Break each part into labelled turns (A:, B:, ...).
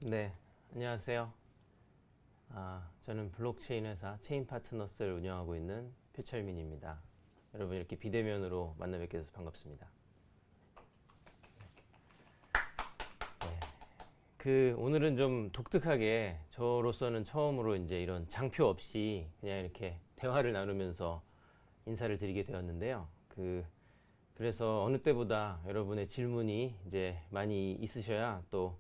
A: 네, 안녕하세요. 저는 블록체인 회사 체인파트너스를 운영하고 있는 표철민입니다. 여러분 이렇게 비대면으로 만나 뵙게 돼서 반갑습니다. 오늘은 좀 독특하게 저로서는 처음으로 이제 이런 장표 없이 그냥 이렇게 대화를 나누면서 인사를 드리게 되었는데요. 그래서 어느 때보다 여러분의 질문이 이제 많이 있으셔야 또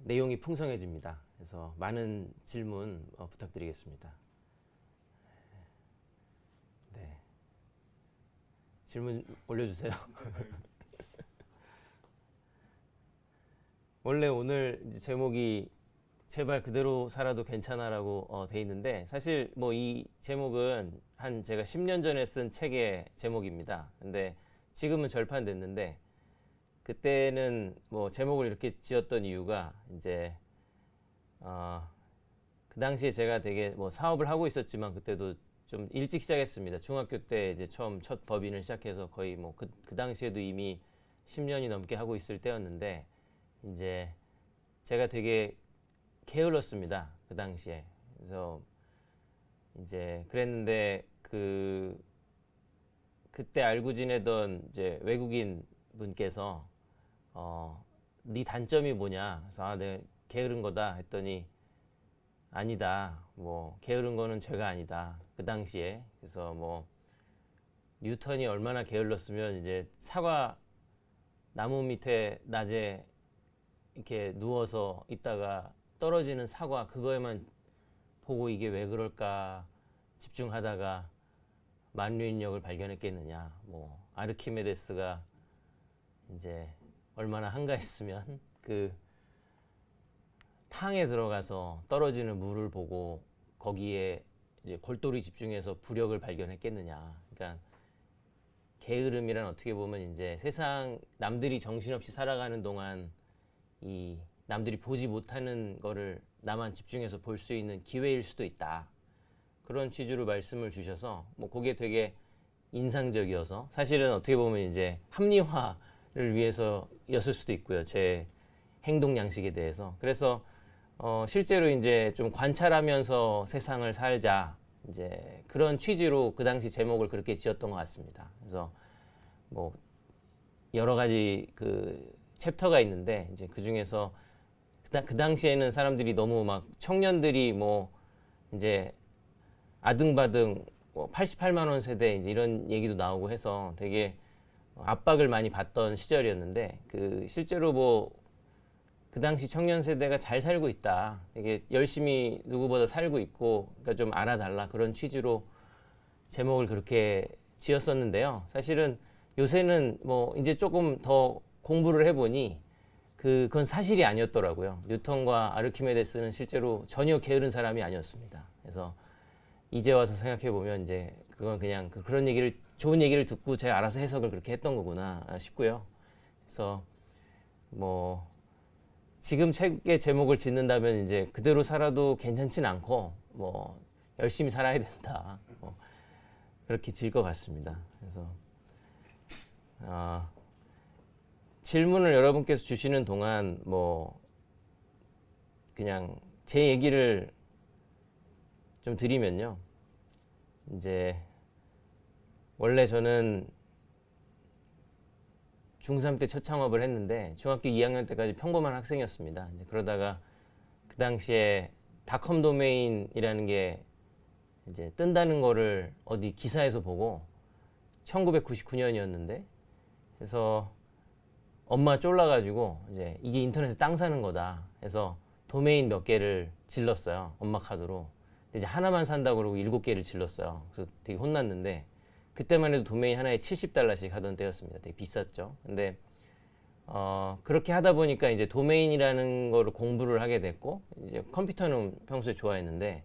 A: 내용이 풍성해집니다. 그래서 많은 질문 부탁드리겠습니다. 네, 질문 올려주세요. 원래 오늘 이제 제목이 제발 그대로 살아도 괜찮아라고 돼 있는데 사실 뭐 이 제목은 한 제가 10년 전에 쓴 책의 제목입니다. 근데 지금은 절판됐는데 그때는 뭐 제목을 이렇게 지었던 이유가 이제 그 당시에 제가 되게 뭐 사업을 하고 있었지만 그때도 좀 일찍 시작했습니다. 중학교 때 이제 처음 첫 법인을 시작해서 거의 뭐 그 당시에도 이미 10년이 넘게 하고 있을 때였는데 이제 제가 되게 게을렀습니다. 그 당시에. 그래서 이제 그랬는데 그때 알고 지내던 이제 외국인 분께서 네 단점이 뭐냐? 그래서 내가 게으른 거다 했더니 아니다. 뭐 게으른 거는 죄가 아니다. 그 당시에. 그래서 뭐 뉴턴이 얼마나 게을렀으면 이제 사과 나무 밑에 낮에 이렇게 누워서 있다가 떨어지는 사과 그거에만 보고 이게 왜 그럴까 집중하다가 만류인력을 발견했겠느냐. 뭐 아르키메데스가 이제 얼마나 한가했으면 그 탕에 들어가서 떨어지는 물을 보고 거기에 이제 골똘히 집중해서 부력을 발견했겠느냐. 그러니까 게으름이란 어떻게 보면 이제 세상 남들이 정신없이 살아가는 동안 이 남들이 보지 못하는 거를 나만 집중해서 볼 수 있는 기회일 수도 있다. 그런 취지로 말씀을 주셔서 뭐 그게 되게 인상적이어서 사실은 어떻게 보면 이제 합리화를 위해서였을 수도 있고요. 제 행동 양식에 대해서. 그래서 실제로 이제 좀 관찰하면서 세상을 살자. 이제 그런 취지로 그 당시 제목을 그렇게 지었던 것 같습니다. 그래서 뭐 여러 가지 챕터가 있는데 이제 그 중에서 그 당시에는 사람들이 너무 막 청년들이 뭐 이제 아등바등 뭐 88만 원 세대 이제 이런 얘기도 나오고 해서 되게 압박을 많이 받던 시절이었는데 실제로 뭐 그 당시 청년 세대가 잘 살고 있다. 되게 열심히 누구보다 살고 있고 그러니까 좀 알아달라 그런 취지로 제목을 그렇게 지었었는데요. 사실은 요새는 뭐 이제 조금 더 공부를 해보니 그건 사실이 아니었더라고요. 뉴턴과 아르키메데스는 실제로 전혀 게으른 사람이 아니었습니다. 그래서 이제 와서 생각해 보면 이제 그건 그냥 그런 얘기를 좋은 얘기를 듣고 제가 알아서 해석을 그렇게 했던 거구나 싶고요. 그래서 뭐 지금 책의 제목을 짓는다면 이제 그대로 살아도 괜찮진 않고 뭐 열심히 살아야 된다. 뭐 그렇게 지을 것 같습니다. 그래서 질문을 여러분께서 주시는 동안 뭐 그냥 제 얘기를 좀 드리면요. 이제 원래 저는 중3 때 첫 창업을 했는데 중학교 2학년 때까지 평범한 학생이었습니다. 이제 그러다가 그 당시에 닷컴 도메인이라는 게 이제 뜬다는 거를 어디 기사에서 보고 1999년이었는데 그래서 엄마 쫄라가지고 이제 이게 인터넷에 땅 사는 거다 해서 도메인 몇 개를 질렀어요. 엄마 카드로. 근데 이제 하나만 산다고 그러고 7개를 질렀어요. 그래서 되게 혼났는데 그때만 해도 도메인 하나에 70달러씩 하던 때였습니다. 되게 비쌌죠. 근데 그렇게 하다 보니까 이제 도메인이라는 거를 공부를 하게 됐고 이제 컴퓨터는 평소에 좋아했는데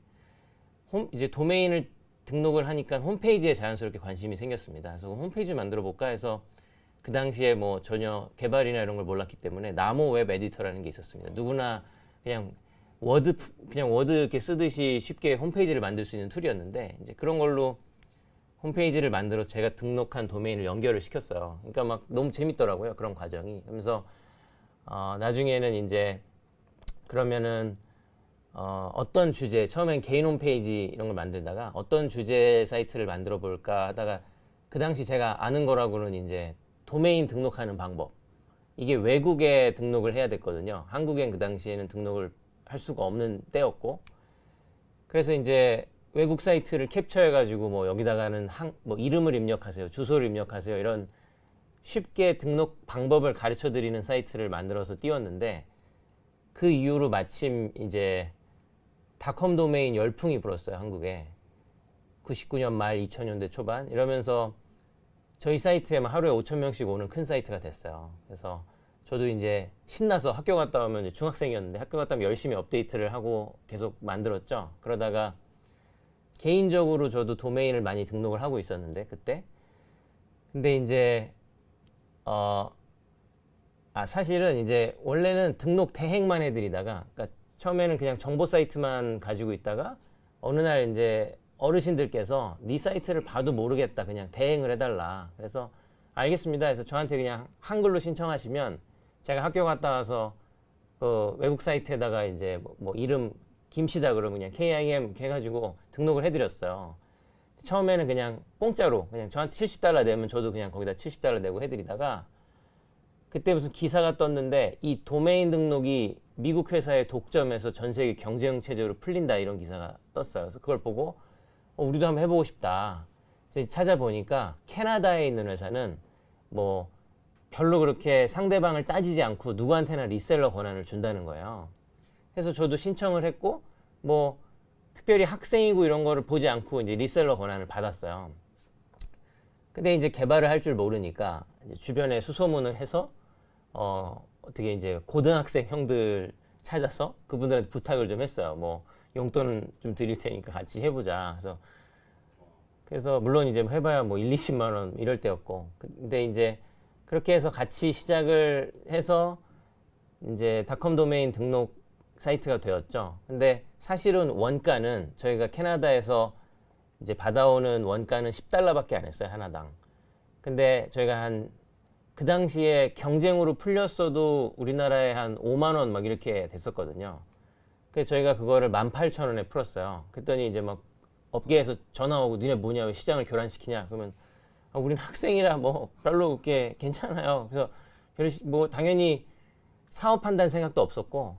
A: 이제 도메인을 등록을 하니까 홈페이지에 자연스럽게 관심이 생겼습니다. 그래서 홈페이지 만들어 볼까 해서 그 당시에 뭐 전혀 개발이나 이런 걸 몰랐기 때문에 나모 웹 에디터라는 게 있었습니다. 누구나 그냥 워드 이렇게 쓰듯이 쉽게 홈페이지를 만들 수 있는 툴이었는데 이제 그런 걸로 홈페이지를 만들어서 제가 등록한 도메인을 연결을 시켰어요. 그러니까 막 너무 재밌더라고요. 그런 과정이. 그러면서 나중에는 이제 그러면은 어떤 주제, 처음엔 개인 홈페이지 이런 걸 만들다가 어떤 주제 사이트를 만들어 볼까 하다가 그 당시 제가 아는 거라고는 이제 도메인 등록하는 방법. 이게 외국에 등록을 해야 됐거든요. 한국엔 그 당시에는 등록을 할 수가 없는 때였고. 그래서 이제 외국 사이트를 캡처해가지고 뭐 여기다가는 뭐 이름을 입력하세요. 주소를 입력하세요. 이런 쉽게 등록 방법을 가르쳐 드리는 사이트를 만들어서 띄웠는데 그 이후로 마침 이제 닷컴 도메인 열풍이 불었어요. 한국에. 99년 말 2000년대 초반 이러면서 저희 사이트에 하루에 5,000명씩 오는 큰 사이트가 됐어요. 그래서 저도 이제 신나서 학교 갔다 오면 이제 중학생이었는데 학교 갔다 오면 열심히 업데이트를 하고 계속 만들었죠. 그러다가 개인적으로 저도 도메인을 많이 등록을 하고 있었는데 그때 근데 이제 사실은 이제 원래는 등록 대행만 해드리다가 그러니까 처음에는 그냥 정보 사이트만 가지고 있다가 어느 날 이제 어르신들께서 네 사이트를 봐도 모르겠다 그냥 대행을 해달라 그래서 알겠습니다 해서 저한테 그냥 한글로 신청하시면 제가 학교 갔다 와서 그 외국 사이트에다가 이제 뭐 이름 김씨다 그러면 그냥 KIM 이렇게 해가지고 등록을 해드렸어요. 처음에는 그냥 공짜로 그냥 저한테 $70 내면 저도 그냥 거기다 $70 내고 해드리다가 그때 무슨 기사가 떴는데 이 도메인 등록이 미국 회사의 독점에서 전 세계 경쟁 체제로 풀린다 이런 기사가 떴어요. 그래서 그걸 보고 우리도 한번 해보고 싶다. 그래서 찾아보니까 캐나다에 있는 회사는 뭐 별로 그렇게 상대방을 따지지 않고 누구한테나 리셀러 권한을 준다는 거예요. 그래서 저도 신청을 했고 뭐 특별히 학생이고 이런 거를 보지 않고 이제 리셀러 권한을 받았어요. 근데 이제 개발을 할 줄 모르니까 이제 주변에 수소문을 해서 어떻게 이제 고등학생 형들 찾아서 그분들한테 부탁을 좀 했어요. 뭐 용돈 좀 드릴 테니까 같이 해보자. 그래서 물론 이제 해봐야 뭐 1, 20만 원 이럴 때였고 근데 이제 그렇게 해서 같이 시작을 해서 이제 닷컴 도메인 등록 사이트가 되었죠. 근데 사실은 원가는 저희가 캐나다에서 이제 받아오는 원가는 $10밖에 안 했어요. 하나당. 근데 저희가 그 당시에 경쟁으로 풀렸어도 우리나라에 한 5만 원 막 이렇게 됐었거든요. 그래서 저희가 그거를 18,000원에 풀었어요. 그랬더니 이제 막 업계에서 전화 오고 니네 뭐냐 왜 시장을 교란시키냐 그러면 우린 학생이라 뭐 별로 그렇게 괜찮아요. 그래서 뭐 당연히 사업한다는 생각도 없었고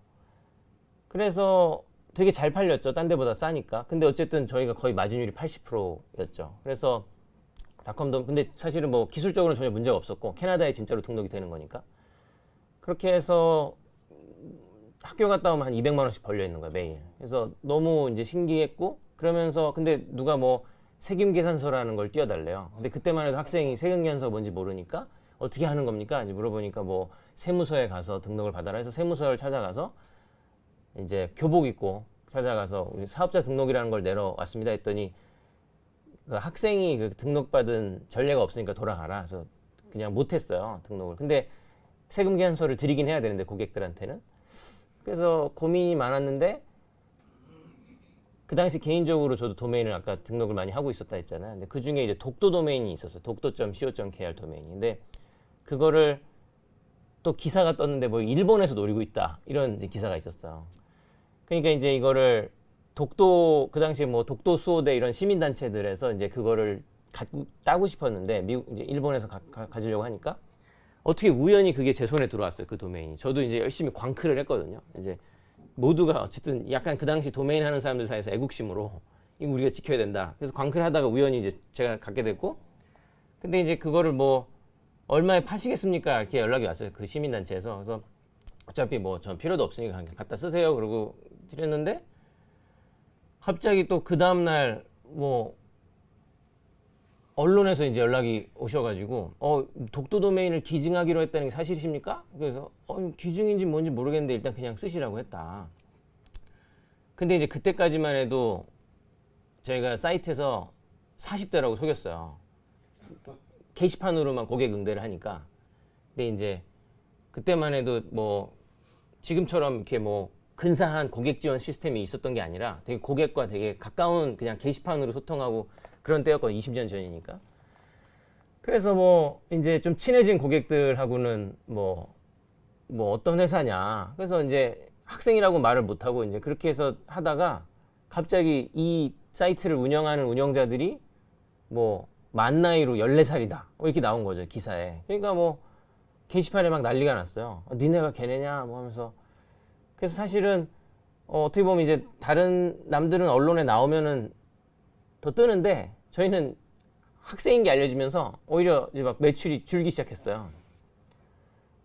A: 그래서 되게 잘 팔렸죠. 딴 데보다 싸니까. 근데 어쨌든 저희가 거의 마진율이 80%였죠. 그래서 닷컴도 근데 사실은 뭐 기술적으로는 전혀 문제가 없었고 캐나다에 진짜로 등록이 되는 거니까 그렇게 해서 학교 갔다 오면 한 200만 원씩 벌려 있는 거야 매일. 그래서 너무 이제 신기했고 그러면서 근데 누가 뭐 세금 계산서라는 걸 띄워달래요. 근데 그때만 해도 학생이 세금 계산서 뭔지 모르니까 어떻게 하는 겁니까? 이제 물어보니까 뭐 세무서에 가서 등록을 받아라 해서 세무서를 찾아가서 이제 교복 입고 찾아가서 우리 사업자 등록이라는 걸 내려왔습니다 했더니 그 학생이 그 등록받은 전례가 없으니까 돌아가라. 그래서 그냥 못했어요 등록을. 근데 세금 계산서를 드리긴 해야 되는데 고객들한테는. 그래서 고민이 많았는데 그 당시 개인적으로 저도 도메인을 아까 등록을 많이 하고 있었다 했잖아요. 근데 그 중에 이제 독도 도메인이 있었어요. 독도.co.kr 도메인인데 그거를 또 기사가 떴는데 뭐 일본에서 노리고 있다 이런 이제 기사가 있었어요. 그러니까 이제 이거를 독도 그 당시에 뭐 독도 수호대 이런 시민단체들에서 이제 그거를 따고 싶었는데 미국 이제 일본에서 가지려고 하니까 어떻게 우연히 그게 제 손에 들어왔어요. 그 도메인이. 저도 이제 열심히 광크를 했거든요. 이제 모두가 어쨌든 약간 그 당시 도메인 하는 사람들 사이에서 애국심으로 이거 우리가 지켜야 된다. 그래서 광크를 하다가 우연히 이제 제가 갖게 됐고 근데 이제 그거를 뭐 얼마에 파시겠습니까? 이렇게 연락이 왔어요. 그 시민단체에서. 그래서 어차피 뭐 전 필요도 없으니까 그냥 갖다 쓰세요. 그러고 드렸는데 갑자기 또 그 다음날 뭐 언론에서 이제 연락이 오셔가지고 독도 도메인을 기증하기로 했다는 게 사실이십니까? 그래서 기증인지 뭔지 모르겠는데 일단 그냥 쓰시라고 했다. 근데 이제 그때까지만 해도 저희가 사이트에서 40대라고 속였어요. 게시판으로만 고객 응대를 하니까. 근데 이제 그때만 해도 뭐 지금처럼 이렇게 뭐 근사한 고객 지원 시스템이 있었던 게 아니라 되게 고객과 되게 가까운 그냥 게시판으로 소통하고 그런 때였거든요. 20년 전이니까. 그래서 뭐 이제 좀 친해진 고객들하고는 뭐 어떤 회사냐. 그래서 이제 학생이라고 말을 못하고 이제 그렇게 해서 하다가 갑자기 이 사이트를 운영하는 운영자들이 뭐 만 나이로 14살이다 이렇게 나온 거죠, 기사에. 그러니까 뭐 게시판에 막 난리가 났어요. 니네가 걔네냐 뭐 하면서. 그래서 사실은 어떻게 보면 이제 다른 남들은 언론에 나오면은 더 뜨는데 저희는 학생인 게 알려지면서 오히려 이제 막 매출이 줄기 시작했어요.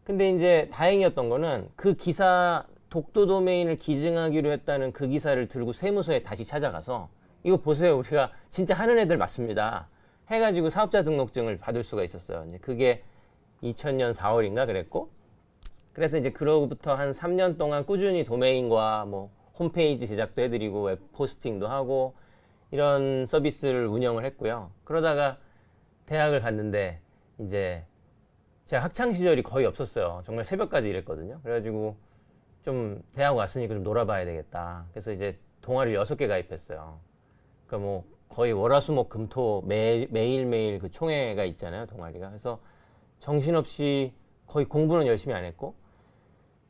A: 근데 이제 다행이었던 거는 그 기사 독도 도메인을 기증하기로 했다는 그 기사를 들고 세무서에 다시 찾아가서 이거 보세요, 우리가 진짜 하는 애들 맞습니다 해가지고 사업자 등록증을 받을 수가 있었어요. 이제 그게 2000년 4월인가 그랬고, 그래서 이제 그로부터 한 3년 동안 꾸준히 도메인과 뭐 홈페이지 제작도 해드리고 웹 포스팅도 하고 이런 서비스를 운영을 했고요. 그러다가 대학을 갔는데 이제 제가 학창 시절이 거의 없었어요. 정말 새벽까지 일했거든요. 그래가지고 좀 대학 왔으니까 좀 놀아봐야 되겠다. 그래서 이제 동아리를 6개 가입했어요. 그러니까 뭐 거의 월화수목금토 매일매일 그 총회가 있잖아요, 동아리가. 그래서 정신없이 거의 공부는 열심히 안 했고,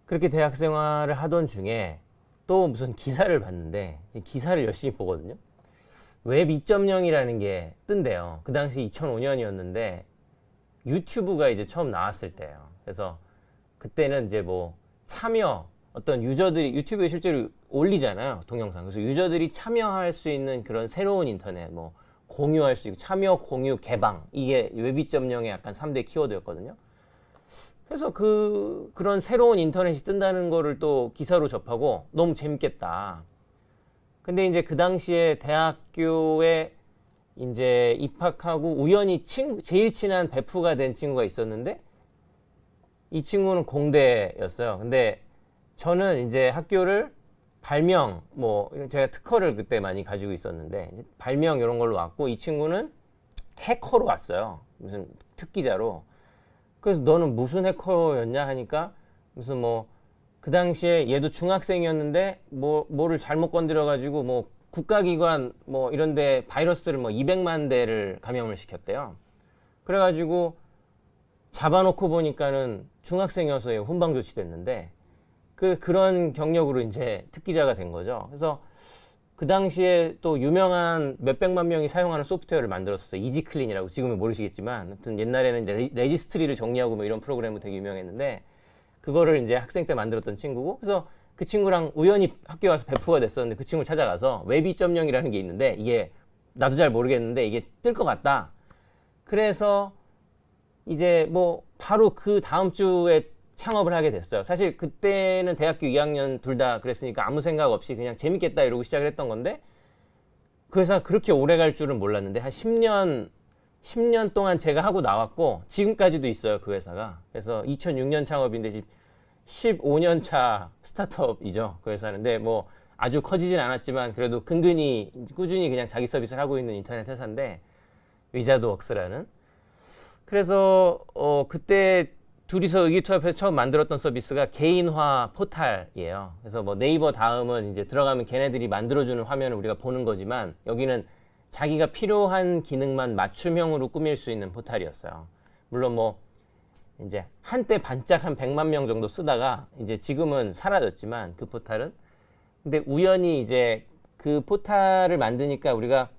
A: 그렇게 대학 생활을 하던 중에 또 무슨 기사를 봤는데, 기사를 열심히 보거든요. 웹 2.0이라는 게 뜬대요. 그 당시 2005년이었는데 유튜브가 이제 처음 나왔을 때예요. 그래서 그때는 이제 뭐 참여, 어떤 유저들이 유튜브에 실제로 올리잖아요, 동영상. 그래서 유저들이 참여할 수 있는 그런 새로운 인터넷, 뭐 공유할 수 있고 참여, 공유, 개방, 이게 웹 2.0의 약간 3대 키워드였거든요. 그래서 그런 새로운 인터넷이 뜬다는 거를 또 기사로 접하고 너무 재밌겠다. 근데 이제 그 당시에 대학교에 이제 입학하고 우연히 제일 친한 베프가 된 친구가 있었는데, 이 친구는 공대였어요. 근데 저는 이제 학교를 발명, 뭐 제가 특허를 그때 많이 가지고 있었는데 발명 이런 걸로 왔고, 이 친구는 해커로 왔어요. 무슨 특기자로. 그래서 너는 무슨 해커였냐 하니까 무슨 뭐 그 당시에 얘도 중학생이었는데 뭐를 잘못 건드려 가지고 뭐 국가기관 뭐 이런데 바이러스를 뭐 200만 대를 감염을 시켰대요. 그래가지고 잡아놓고 보니까는 중학생이어서 훈방 조치됐는데 그런 경력으로 이제 특기자가 된 거죠. 그래서 그 당시에 또 유명한 몇백만 명이 사용하는 소프트웨어를 만들었었어요. 이지클린이라고. 지금은 모르시겠지만 아무튼 옛날에는 레지스트리를 정리하고 뭐 이런 프로그램도 되게 유명했는데, 그거를 이제 학생 때 만들었던 친구고, 그래서 그 친구랑 우연히 학교에 와서 베프가 됐었는데 그 친구를 찾아가서 웹 2.0이라는 게 있는데 이게 나도 잘 모르겠는데 이게 뜰 것 같다. 그래서 이제 뭐 바로 그 다음 주에 창업을 하게 됐어요. 사실 그때는 대학교 2학년 둘 다 그랬으니까 아무 생각 없이 그냥 재밌겠다 이러고 시작을 했던 건데, 그 회사 그렇게 오래 갈 줄은 몰랐는데 한 10년 동안 제가 하고 나왔고 지금까지도 있어요, 그 회사가. 그래서 2006년 창업인데 지금 15년 차 스타트업이죠, 그 회사는. 근데 뭐 아주 커지진 않았지만 그래도 근근히 꾸준히 그냥 자기 서비스를 하고 있는 인터넷 회사인데, 위자드웍스라는. 그래서 그때 둘이서 의기투합해서 처음 만들었던 서비스가 개인화 포탈이에요. 그래서 뭐 네이버 다음은 이제 들어가면 걔네들이 만들어주는 화면을 우리가 보는 거지만, 여기는 자기가 필요한 기능만 맞춤형으로 꾸밀 수 있는 포탈이었어요. 물론 뭐 이제 한때 반짝 한 100만 명 정도 쓰다가 이제 지금은 사라졌지만 그 포탈은. 근데 우연히 이제 그 포탈을 만드니까 우리가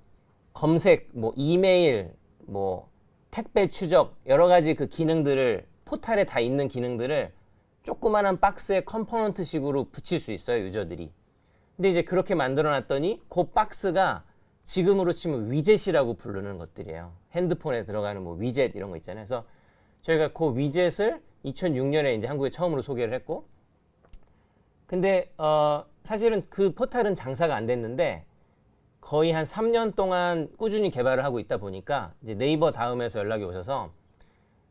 A: 검색, 뭐 이메일, 뭐 택배 추적, 여러 가지 그 기능들을, 포탈에 다 있는 기능들을 조그만한 박스에 컴포넌트식으로 붙일 수 있어요, 유저들이. 근데 이제 그렇게 만들어 놨더니 그 박스가 지금으로 치면 위젯이라고 부르는 것들이에요. 핸드폰에 들어가는 뭐 위젯 이런 거 있잖아요. 그래서 저희가 그 위젯을 2006년에 이제 한국에 처음으로 소개를 했고, 근데 사실은 그 포탈은 장사가 안 됐는데 거의 한 3년 동안 꾸준히 개발을 하고 있다 보니까 이제 네이버 다음에서 연락이 오셔서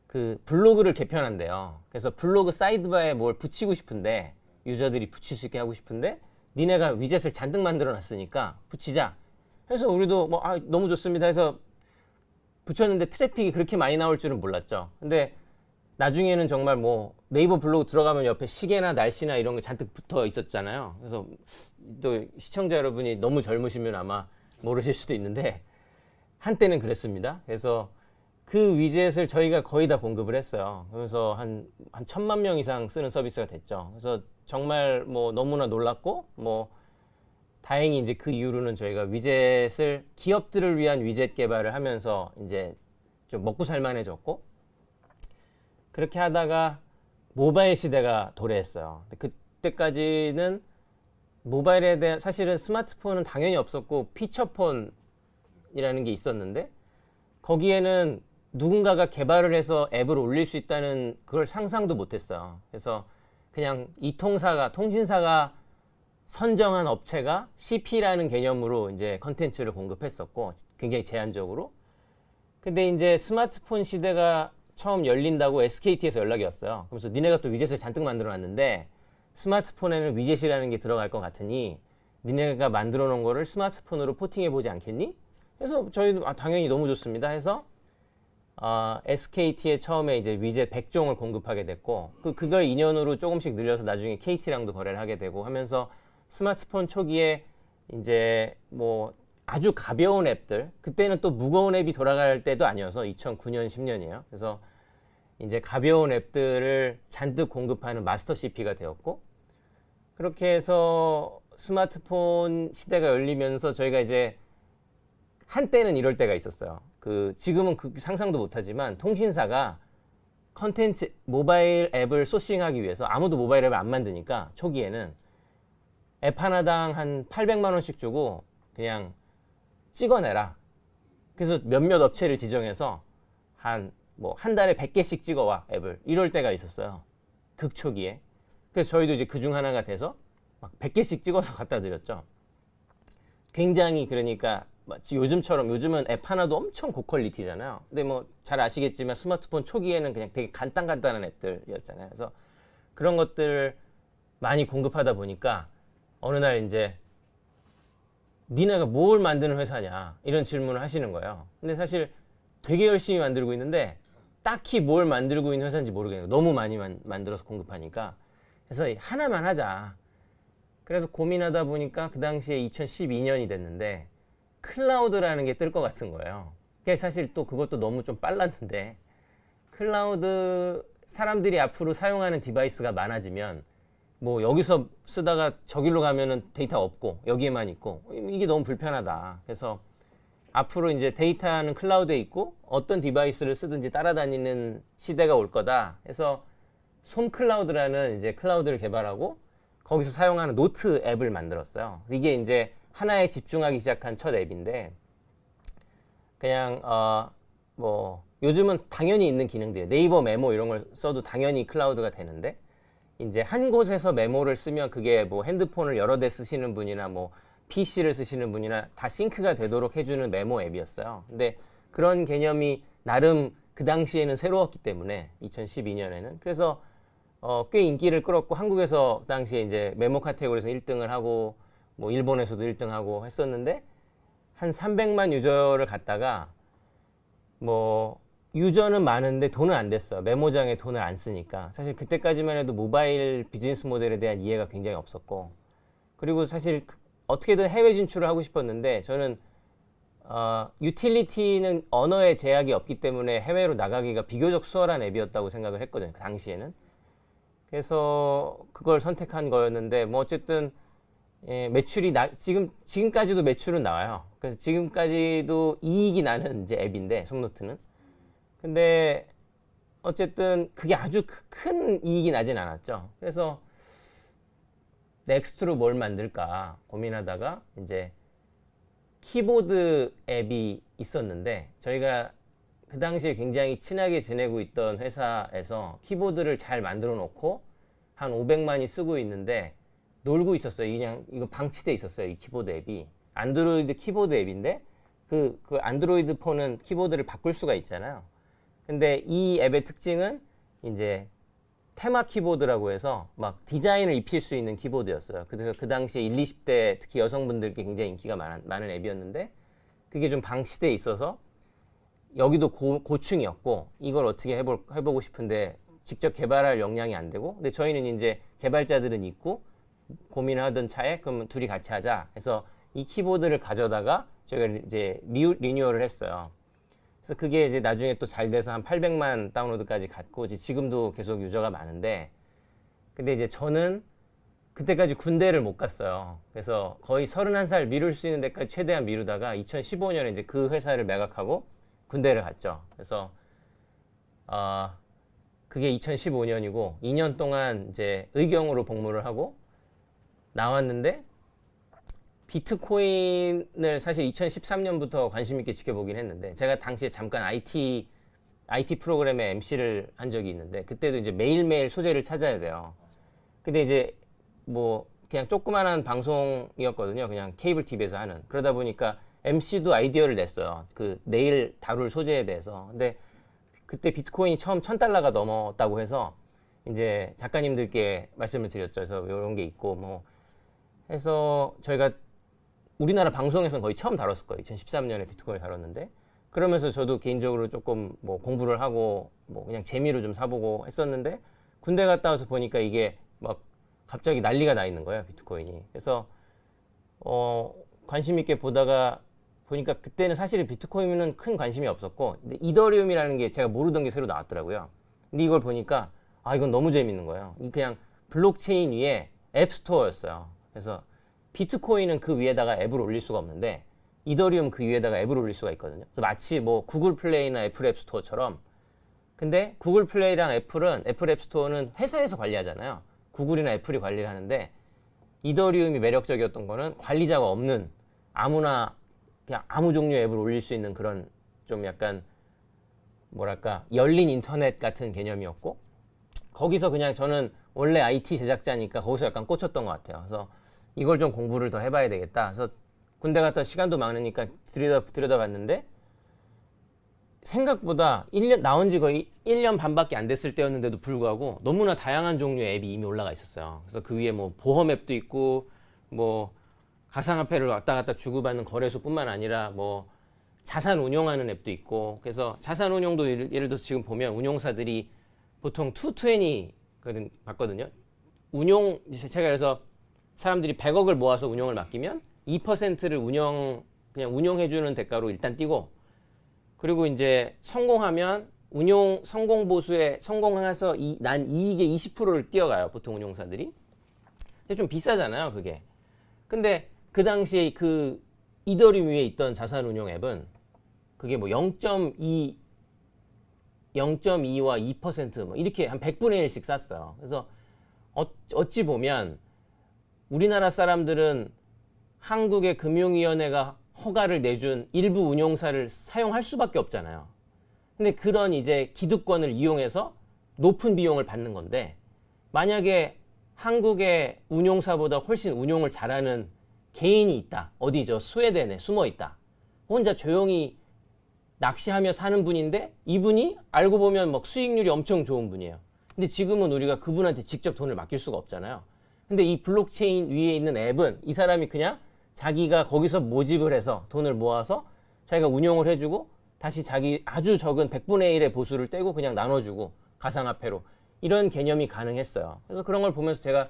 A: 그 블로그를 개편한대요. 그래서 블로그 사이드바에 뭘 붙이고 싶은데, 유저들이 붙일 수 있게 하고 싶은데 니네가 위젯을 잔뜩 만들어 놨으니까 붙이자. 그래서 우리도 뭐 너무 좋습니다 해서 붙였는데 트래픽이 그렇게 많이 나올 줄은 몰랐죠. 근데 나중에는 정말 뭐 네이버 블로그 들어가면 옆에 시계나 날씨나 이런 게 잔뜩 붙어 있었잖아요. 그래서 또 시청자 여러분이 너무 젊으시면 아마 모르실 수도 있는데 한때는 그랬습니다. 그래서 그 위젯을 저희가 거의 다 공급을 했어요. 그래서 한 1000만 명 이상 쓰는 서비스가 됐죠. 그래서 정말 뭐 너무나 놀랐고 뭐 다행히 이제 그 이후로는 저희가 위젯을 기업들을 위한 위젯 개발을 하면서 이제 좀 먹고 살만해졌고 그렇게 하다가 모바일 시대가 도래했어요. 그때까지는 모바일에 대한 사실은 스마트폰은 당연히 없었고 피처폰이라는 게 있었는데 거기에는 누군가가 개발을 해서 앱을 올릴 수 있다는 그걸 상상도 못했어요. 그래서 그냥 통신사가 선정한 업체가 CP라는 개념으로 이제 컨텐츠를 공급했었고 굉장히 제한적으로. 근데 이제 스마트폰 시대가 처음 열린다고 SKT에서 연락이 왔어요. 그래서 니네가 또 위젯을 잔뜩 만들어 놨는데 스마트폰에는 위젯이라는 게 들어갈 것 같으니 니네가 만들어 놓은 거를 스마트폰으로 포팅해 보지 않겠니? 그래서 저희도 당연히 너무 좋습니다 해서 SKT에 처음에 이제 위젯 100종을 공급하게 됐고 그걸 인연으로 조금씩 늘려서 나중에 KT랑도 거래를 하게 되고 하면서 스마트폰 초기에 이제 뭐 아주 가벼운 앱들 그때는 또 무거운 앱이 돌아갈 때도 아니어서 2009년 10년이에요. 그래서 이제 가벼운 앱들을 잔뜩 공급하는 마스터 CP가 되었고 그렇게 해서 스마트폰 시대가 열리면서 저희가 이제 한때는 이럴 때가 있었어요. 지금은 상상도 못하지만 통신사가 컨텐츠 모바일 앱을 소싱하기 위해서 아무도 모바일 앱을 안 만드니까 초기에는 앱 하나당 한 800만 원씩 주고 그냥 찍어내라. 그래서 몇몇 업체를 지정해서 한 달에 100개씩 찍어와 앱을 이럴 때가 있었어요. 극초기에. 그래서 저희도 이제 그중 하나가 돼서 막 100개씩 찍어서 갖다 드렸죠. 굉장히 그러니까 요즘은 앱 하나도 엄청 고퀄리티잖아요. 근데 뭐 잘 아시겠지만 스마트폰 초기에는 그냥 되게 간단한 앱들이었잖아요. 그래서 그런 것들을 많이 공급하다 보니까 어느 날 이제 니네가 뭘 만드는 회사냐 이런 질문을 하시는 거예요. 근데 사실 되게 열심히 만들고 있는데 딱히 뭘 만들고 있는 회사인지 모르겠어요. 너무 많이 만들어서 공급하니까. 그래서 하나만 하자. 그래서 고민하다 보니까 그 당시에 2012년이 됐는데 클라우드라는 게 뜰 것 같은 거예요. 그게 사실 또 그것도 너무 좀 빨랐는데 클라우드 사람들이 앞으로 사용하는 디바이스가 많아지면 뭐 여기서 쓰다가 저기로 가면은 데이터 없고 여기에만 있고 이게 너무 불편하다. 그래서 앞으로 이제 데이터는 클라우드에 있고 어떤 디바이스를 쓰든지 따라다니는 시대가 올 거다. 해서 솜클라우드라는 이제 클라우드를 개발하고 거기서 사용하는 노트 앱을 만들었어요. 이게 이제 하나에 집중하기 시작한 첫 앱인데 그냥 뭐 요즘은 당연히 있는 기능들 네이버 메모 이런 걸 써도 당연히 클라우드가 되는데 이제 한 곳에서 메모를 쓰면 그게 뭐 핸드폰을 여러 대 쓰시는 분이나 뭐 PC를 쓰시는 분이나 다 싱크가 되도록 해주는 메모 앱이었어요. 근데 그런 개념이 나름 그 당시에는 새로웠기 때문에 2012년에는 그래서 꽤 인기를 끌었고 한국에서 그 당시에 이제 메모 카테고리에서 1등을 하고 뭐 일본에서도 1등하고 했었는데 한 300만 유저를 갖다가 뭐 유저는 많은데 돈은 안 됐어요. 메모장에 돈을 안 쓰니까. 사실 그때까지만 해도 모바일 비즈니스 모델에 대한 이해가 굉장히 없었고 그리고 사실 어떻게든 해외 진출을 하고 싶었는데 저는 유틸리티는 언어의 제약이 없기 때문에 해외로 나가기가 비교적 수월한 앱이었다고 생각을 했거든요. 그 당시에는. 그래서 그걸 선택한 거였는데 뭐 어쨌든 매출이 지금까지도 매출은 나와요. 그래서 지금까지도 이익이 나는 이제 앱인데 솜노트는. 근데 어쨌든 그게 아주 큰 이익이 나진 않았죠. 그래서 넥스트로 뭘 만들까 고민하다가 이제 키보드 앱이 있었는데 저희가 그 당시에 굉장히 친하게 지내고 있던 회사에서 키보드를 잘 만들어 놓고 한 500만이 쓰고 있는데 놀고 있었어요. 그냥 이거 방치돼 있었어요. 이 키보드 앱이 안드로이드 키보드 앱인데 그 안드로이드 폰은 키보드를 바꿀 수가 있잖아요. 근데 이 앱의 특징은 이제 테마 키보드라고 해서 막 디자인을 입힐 수 있는 키보드였어요. 그래서 그 당시에 20, 30대 특히 여성분들께 굉장히 인기가 많은 앱이었는데 그게 좀 방치돼 있어서 여기도 고충이었고 이걸 어떻게 해보고 싶은데 직접 개발할 역량이 안 되고 근데 저희는 이제 개발자들은 있고 고민하던 차에 그럼 둘이 같이 하자 해서 이 키보드를 가져다가 저희가 이제 리뉴얼을 했어요. 그래서 그게 이제 나중에 또 잘 돼서 한 800만 다운로드까지 갔고 지금도 계속 유저가 많은데 근데 이제 저는 그때까지 군대를 못 갔어요. 그래서 거의 31살 미룰 수 있는 데까지 최대한 미루다가 2015년에 이제 그 회사를 매각하고 군대를 갔죠. 그래서 그게 2015년이고 2년 동안 이제 의경으로 복무를 하고 나왔는데 비트코인을 사실 2013년부터 관심 있게 지켜보긴 했는데 제가 당시에 잠깐 IT 프로그램에 MC를 한 적이 있는데 그때도 이제 매일매일 소재를 찾아야 돼요. 근데 이제 뭐 그냥 조그만한 방송이었거든요. 그냥 케이블 TV에서 하는. 그러다 보니까 MC도 아이디어를 냈어요. 그 내일 다룰 소재에 대해서. 근데 그때 비트코인이 처음 $1,000가 넘었다고 해서 이제 작가님들께 말씀을 드렸죠. 그래서 이런 게 있고 뭐 해서 저희가 우리나라 방송에서는 거의 처음 다뤘을 거예요. 2013년에 비트코인을 다뤘는데 그러면서 저도 개인적으로 조금 뭐 공부를 하고 뭐 그냥 재미로 좀 사보고 했었는데 군대 갔다 와서 보니까 이게 막 갑자기 난리가 나 있는 거예요. 비트코인이. 그래서 관심 있게 보다가 보니까 그때는 사실 비트코인은 큰 관심이 없었고 근데 이더리움이라는 게 제가 모르던 게 새로 나왔더라고요. 근데 이걸 보니까 이건 너무 재밌는 거예요. 그냥 블록체인 위에 앱스토어였어요. 그래서 비트코인은 그 위에다가 앱을 올릴 수가 없는데 이더리움 그 위에다가 앱을 올릴 수가 있거든요. 그래서 마치 뭐 구글 플레이나 애플 앱스토어처럼 근데 구글 플레이랑 애플 앱스토어는 회사에서 관리하잖아요. 구글이나 애플이 관리를 하는데 이더리움이 매력적이었던 거는 관리자가 없는 아무나 그냥 아무 종류의 앱을 올릴 수 있는 그런 좀 약간 뭐랄까 열린 인터넷 같은 개념이었고 거기서 그냥 저는 원래 IT 제작자니까 거기서 약간 꽂혔던 것 같아요. 그래서 이걸 좀 공부를 더 해봐야 되겠다. 그래서 군대 갔다 시간도 많으니까 들여다봤는데 생각보다 나온 지 거의 1년 반밖에 안 됐을 때였는데도 불구하고 너무나 다양한 종류의 앱이 이미 올라가 있었어요. 그래서 그 위에 뭐 보험 앱도 있고 뭐 가상화폐를 왔다 갔다 주고받는 거래소뿐만 아니라 뭐 자산 운용하는 앱도 있고 그래서 자산 운용도 예를 들어서 지금 보면 운용사들이 보통 220거든 봤거든요. 제가 그래서 사람들이 100억을 모아서 운용을 맡기면 2%를 그냥 운용해주는 대가로 일단 띄고 그리고 이제 성공하면 성공 보수에 성공해서 난 이익의 20%를 띄어가요. 보통 운용사들이. 근데 좀 비싸잖아요, 그게. 근데 그 당시에 그 이더리움 위에 있던 자산 운용 앱은 그게 뭐 0.2와 2%뭐 이렇게 한 100분의 1씩 쌌어요. 그래서 어찌 보면 우리나라 사람들은 한국의 금융위원회가 허가를 내준 일부 운용사를 사용할 수밖에 없잖아요. 근데 그런 이제 기득권을 이용해서 높은 비용을 받는 건데 만약에 한국의 운용사보다 훨씬 운용을 잘하는 개인이 있다. 어디죠? 스웨덴에 숨어 있다. 혼자 조용히 낚시하며 사는 분인데 이분이 알고 보면 막 수익률이 엄청 좋은 분이에요. 근데 지금은 우리가 그분한테 직접 돈을 맡길 수가 없잖아요. 근데 이 블록체인 위에 있는 앱은 이 사람이 그냥 자기가 거기서 모집을 해서 돈을 모아서 자기가 운용을 해주고 다시 자기 아주 적은 100분의 1의 보수를 떼고 그냥 나눠주고 가상화폐로 이런 개념이 가능했어요. 그래서 그런 걸 보면서 제가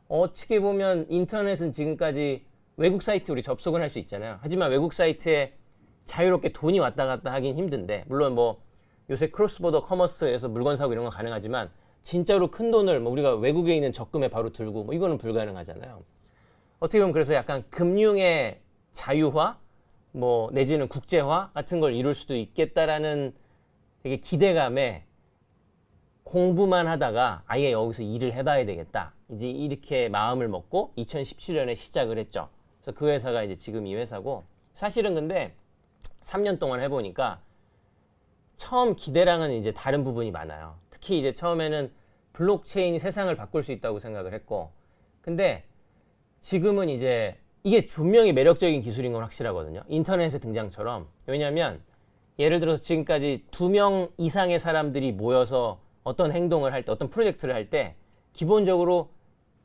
A: 어떻게 보면 인터넷은 지금까지 외국 사이트 우리 접속은 할 수 있잖아요. 하지만 외국 사이트에 자유롭게 돈이 왔다 갔다 하긴 힘든데 물론 뭐 요새 크로스보더 커머스에서 물건 사고 이런 건 가능하지만 진짜로 큰 돈을 뭐 우리가 외국에 있는 적금에 바로 들고 뭐 이거는 불가능하잖아요. 어떻게 보면 그래서 약간 금융의 자유화 뭐 내지는 국제화 같은 걸 이룰 수도 있겠다라는 되게 기대감에 공부만 하다가 아예 여기서 일을 해봐야 되겠다. 이제 이렇게 마음을 먹고 2017년에 시작을 했죠. 그래서 그 회사가 이제 지금 이 회사고 사실은 근데 3년 동안 해보니까 처음 기대랑은 이제 다른 부분이 많아요. 특히 이제 처음에는 블록체인이 세상을 바꿀 수 있다고 생각을 했고 근데 지금은 이제 이게 분명히 매력적인 기술인 건 확실하거든요. 인터넷의 등장처럼. 왜냐하면 예를 들어서 지금까지 2명 이상의 사람들이 모여서 어떤 행동을 할 때, 어떤 프로젝트를 할 때 기본적으로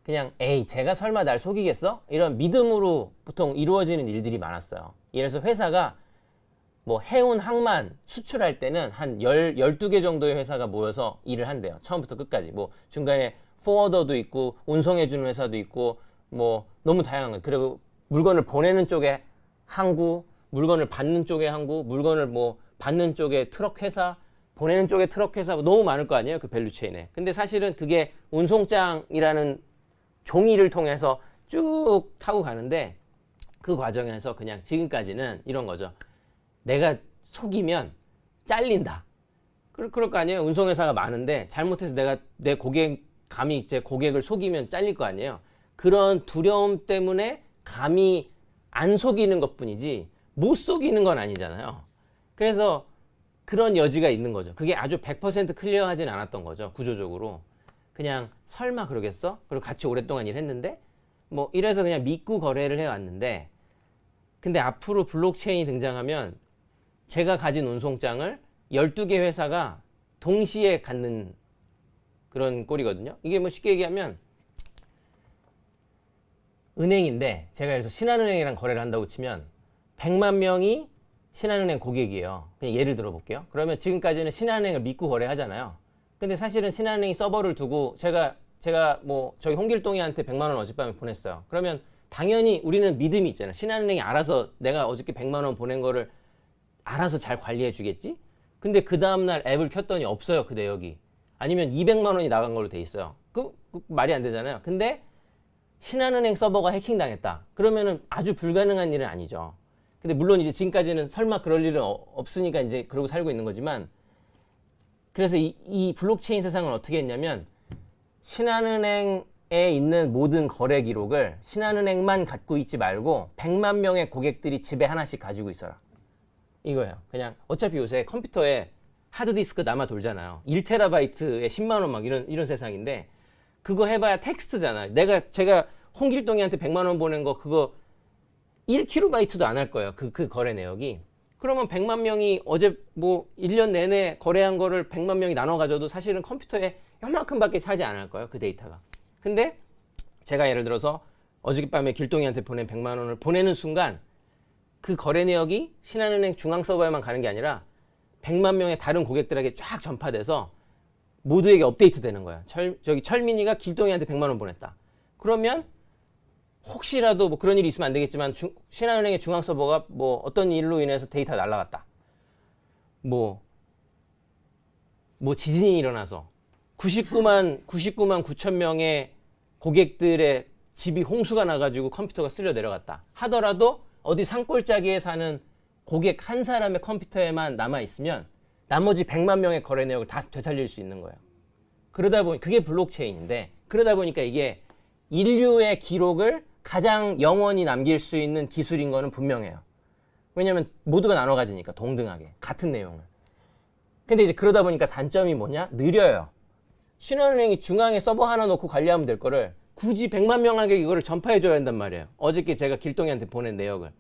A: 그냥 에이 제가 설마 날 속이겠어? 이런 믿음으로 보통 이루어지는 일들이 많았어요. 예를 들어서 회사가 뭐 해운 항만 수출할 때는 한 12개 정도의 회사가 모여서 일을 한대요. 처음부터 끝까지. 뭐 중간에 포워더도 있고 운송해주는 회사도 있고 뭐 너무 다양한 거. 그리고 물건을 보내는 쪽에 항구, 물건을 받는 쪽에 항구, 물건을 뭐 받는 쪽에 트럭 회사, 보내는 쪽에 트럭 회사 너무 많을 거 아니에요? 그 밸류체인에. 근데 사실은 그게 운송장이라는 종이를 통해서 쭉 타고 가는데 그 과정에서 그냥 지금까지는 이런 거죠. 내가 속이면 잘린다. 그럴 거 아니에요. 운송회사가 많은데 잘못해서 내가 내 감히 제 고객을 속이면 잘릴 거 아니에요. 그런 두려움 때문에 감히 안 속이는 것뿐이지 못 속이는 건 아니잖아요. 그래서 그런 여지가 있는 거죠. 그게 아주 100% 클리어하진 않았던 거죠. 구조적으로. 그냥 설마 그러겠어? 그리고 같이 오랫동안 일했는데 뭐 이래서 그냥 믿고 거래를 해왔는데 근데 앞으로 블록체인이 등장하면 제가 가진 운송장을 12개 회사가 동시에 갖는 그런 꼴이거든요. 이게 뭐 쉽게 얘기하면 은행인데 제가 그래서 신한은행이랑 거래를 한다고 치면 100만 명이 신한은행 고객이에요. 그냥 예를 들어 볼게요. 그러면 지금까지는 신한은행을 믿고 거래하잖아요. 근데 사실은 신한은행이 서버를 두고 제가 뭐 저기 홍길동이한테 100만 원 어젯밤에 보냈어요. 그러면 당연히 우리는 믿음이 있잖아요. 신한은행이 알아서 내가 어저께 100만 원 보낸 거를 알아서 잘 관리해 주겠지? 근데 그 다음날 앱을 켰더니 없어요. 그 내역이. 아니면 200만 원이 나간 걸로 돼 있어요. 그 말이 안 되잖아요. 근데 신한은행 서버가 해킹당했다. 그러면은 아주 불가능한 일은 아니죠. 근데 물론 이제 지금까지는 설마 그럴 일은 없으니까 이제 그러고 살고 있는 거지만 그래서 이 블록체인 세상을 어떻게 했냐면 신한은행에 있는 모든 거래 기록을 신한은행만 갖고 있지 말고 100만 명의 고객들이 집에 하나씩 가지고 있어라. 이거예요. 그냥 어차피 요새 컴퓨터에 하드디스크 남아 돌잖아요. 1테라바이트에 10만 원 막 이런 세상인데 그거 해봐야 텍스트잖아요. 제가 홍길동이한테 100만 원 보낸 거 그거 1kB도 안 할 거예요. 그 거래 내역이. 그러면 100만 명이 어제 뭐 1년 내내 거래한 거를 100만 명이 나눠 가져도 사실은 컴퓨터에 요만큼밖에 차지 않을 거예요. 그 데이터가. 근데 제가 예를 들어서 어저께밤에 길동이한테 보낸 100만 원을 보내는 순간 그 거래 내역이 신한은행 중앙 서버에만 가는 게 아니라 100만 명의 다른 고객들에게 쫙 전파돼서 모두에게 업데이트 되는 거예요. 철민이가 길동이한테 100만 원 보냈다. 그러면 혹시라도 뭐 그런 일이 있으면 안 되겠지만 신한은행의 중앙 서버가 뭐 어떤 일로 인해서 데이터가 날아갔다. 뭐 지진이 일어나서 99만 9천 명의 고객들의 집이 홍수가 나가지고 컴퓨터가 쓸려 내려갔다 하더라도 어디 산골짜기에 사는 고객 한 사람의 컴퓨터에만 남아있으면 나머지 100만 명의 거래 내역을 다 되살릴 수 있는 거예요. 그러다 보니 그게 블록체인인데 그러다 보니까 이게 인류의 기록을 가장 영원히 남길 수 있는 기술인 거는 분명해요. 왜냐하면 모두가 나눠 가지니까 동등하게 같은 내용을. 근데 이제 그러다 보니까 단점이 뭐냐? 느려요. 신한은행이 중앙에 서버 하나 놓고 관리하면 될 거를 굳이 100만 명에게 이거를 전파해 줘야 한단 말이에요. 어저께 제가 길동이한테 보낸 내역을.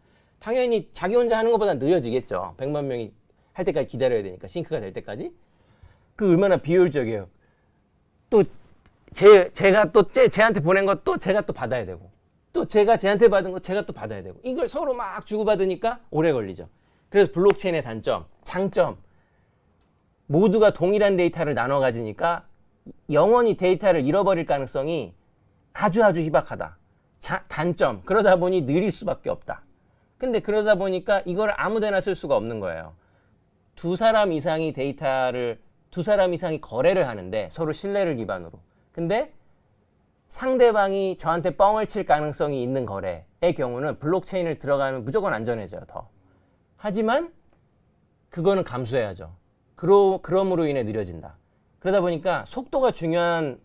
A: 당연히 자기 혼자 하는 것보다 느려지겠죠. 100만 명이 할 때까지 기다려야 되니까 싱크가 될 때까지. 그 얼마나 비효율적이에요. 또 제가 또 쟤한테 보낸 것도 제가 또 받아야 되고 또 제가 쟤한테 받은 거 제가 또 받아야 되고 이걸 서로 막 주고받으니까 오래 걸리죠. 그래서 블록체인의 단점, 장점 모두가 동일한 데이터를 나눠 가지니까 영원히 데이터를 잃어버릴 가능성이 아주 희박하다. 단점, 그러다 보니 느릴 수밖에 없다. 근데 그러다 보니까 이걸 아무데나 쓸 수가 없는 거예요. 두 사람 이상이 거래를 하는데 서로 신뢰를 기반으로. 근데 상대방이 저한테 뻥을 칠 가능성이 있는 거래의 경우는 블록체인을 들어가면 무조건 안전해져요, 더. 하지만 그거는 감수해야죠. 그럼으로 인해 느려진다. 그러다 보니까 속도가 중요한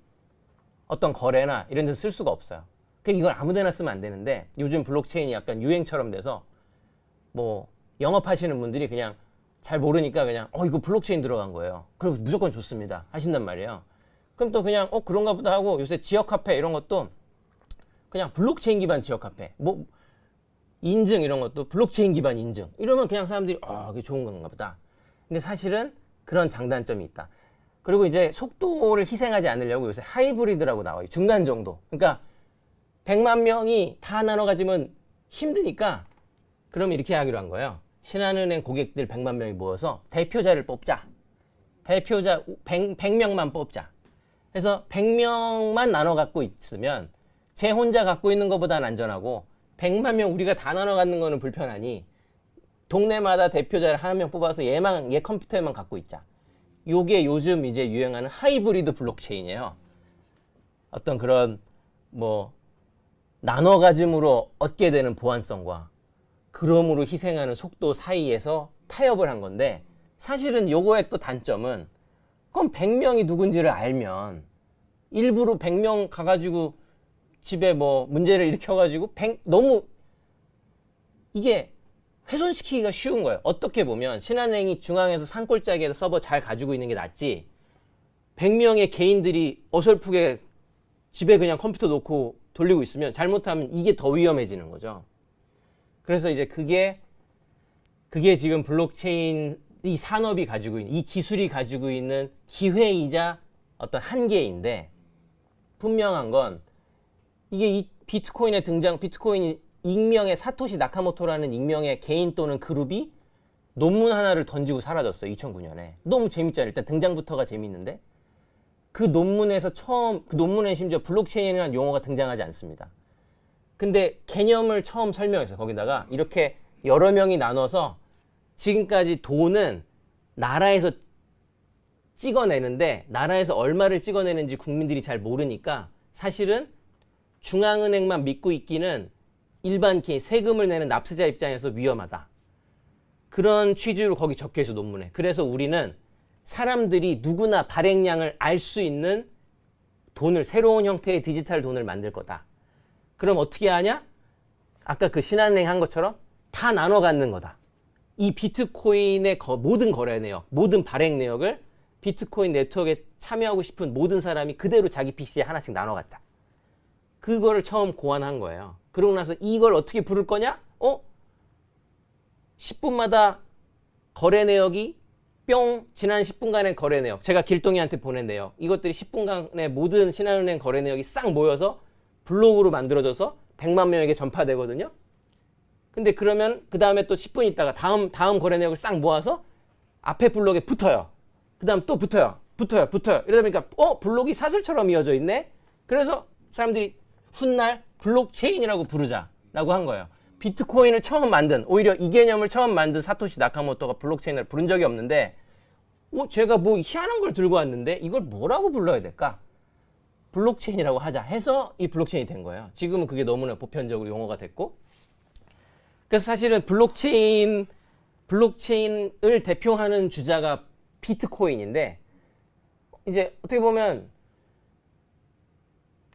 A: 어떤 거래나 이런 데서 쓸 수가 없어요. 그러니까 이걸 아무데나 쓰면 안 되는데 요즘 블록체인이 약간 유행처럼 돼서 뭐 영업하시는 분들이 그냥 잘 모르니까 그냥 이거 블록체인 들어간 거예요. 그럼 무조건 좋습니다 하신단 말이에요. 그럼 또 그냥 그런가 보다 하고 요새 지역 카페 이런 것도 그냥 블록체인 기반 지역 카페 뭐 인증 이런 것도 블록체인 기반 인증 이러면 그냥 사람들이 이게 좋은 건가 보다. 근데 사실은 그런 장단점이 있다. 그리고 이제 속도를 희생하지 않으려고 요새 하이브리드라고 나와요. 중간 정도. 그러니까 100만 명이 다 나눠 가지면 힘드니까 그럼 이렇게 하기로 한 거예요. 신한은행 고객들 100만 명이 모여서 대표자를 뽑자. 대표자 100명만 뽑자. 그래서 100명만 나눠 갖고 있으면 제 혼자 갖고 있는 것보다는 안전하고 100만 명 우리가 다 나눠 갖는 거는 불편하니 동네마다 대표자를 한 명 뽑아서 얘 컴퓨터에만 갖고 있자. 요게 요즘 이제 유행하는 하이브리드 블록체인이에요. 어떤 그런 뭐 나눠 가짐으로 얻게 되는 보안성과 그럼으로 희생하는 속도 사이에서 타협을 한 건데, 사실은 요거의 또 단점은, 그럼 100명이 누군지를 알면 일부러 100명 가가지고 집에 뭐 문제를 일으켜가지고 너무 이게 훼손시키기가 쉬운 거예요. 어떻게 보면 신한은행이 중앙에서 산골짜기에서 서버 잘 가지고 있는 게 낫지, 100명의 개인들이 어설프게 집에 그냥 컴퓨터 놓고 돌리고 있으면 잘못하면 이게 더 위험해지는 거죠. 그래서 이제 그게 지금 블록체인 이 산업이 가지고 있는, 이 기술이 가지고 있는 기회이자 어떤 한계인데, 분명한 건 이게 이 비트코인의 등장, 비트코인 익명의 사토시 나카모토라는 익명의 개인 또는 그룹이 논문 하나를 던지고 사라졌어요. 2009년에. 너무 재밌잖아요. 일단 등장부터가 재밌는데, 그 논문에서 그 논문에 심지어 블록체인이라는 용어가 등장하지 않습니다. 근데 개념을 처음 설명했어요. 거기다가 이렇게 여러 명이 나눠서 지금까지 돈은 나라에서 찍어내는데, 나라에서 얼마를 찍어내는지 국민들이 잘 모르니까 사실은 중앙은행만 믿고 있기는 일반 개인, 세금을 내는 납세자 입장에서 위험하다. 그런 취지로 거기 적혀있어, 논문에. 그래서 우리는 사람들이 누구나 발행량을 알 수 있는 돈을, 새로운 형태의 디지털 돈을 만들 거다. 그럼 어떻게 하냐? 아까 그 신한은행 한 것처럼 다 나눠 갖는 거다. 이 비트코인의 모든 거래 내역, 모든 발행 내역을 비트코인 네트워크에 참여하고 싶은 모든 사람이 그대로 자기 PC에 하나씩 나눠 갖자. 그거를 처음 고안한 거예요. 그러고 나서 이걸 어떻게 부를 거냐? 10분마다 거래 내역이 뿅, 지난 10분간의 거래 내역, 제가 길동이한테 보낸 내역, 이것들이 10분간의 모든 신한은행 거래 내역이 싹 모여서 블록으로 만들어져서 100만 명에게 전파되거든요. 근데 그러면 그 다음에 또 10분 있다가 다음 거래 내역을 싹 모아서 앞에 블록에 붙어요. 그 다음 또 붙어요. 이러다 보니까 블록이 사슬처럼 이어져 있네. 그래서 사람들이 훗날 블록체인이라고 부르자라고 한 거예요. 비트코인을 처음 만든, 오히려 이 개념을 처음 만든 사토시 나카모토가 블록체인을 부른 적이 없는데, 제가 뭐 희한한 걸 들고 왔는데 이걸 뭐라고 불러야 될까? 블록체인이라고 하자 해서 이 블록체인이 된 거예요. 지금은 그게 너무나 보편적으로 용어가 됐고, 그래서 사실은 블록체인을 대표하는 주자가 비트코인인데, 이제 어떻게 보면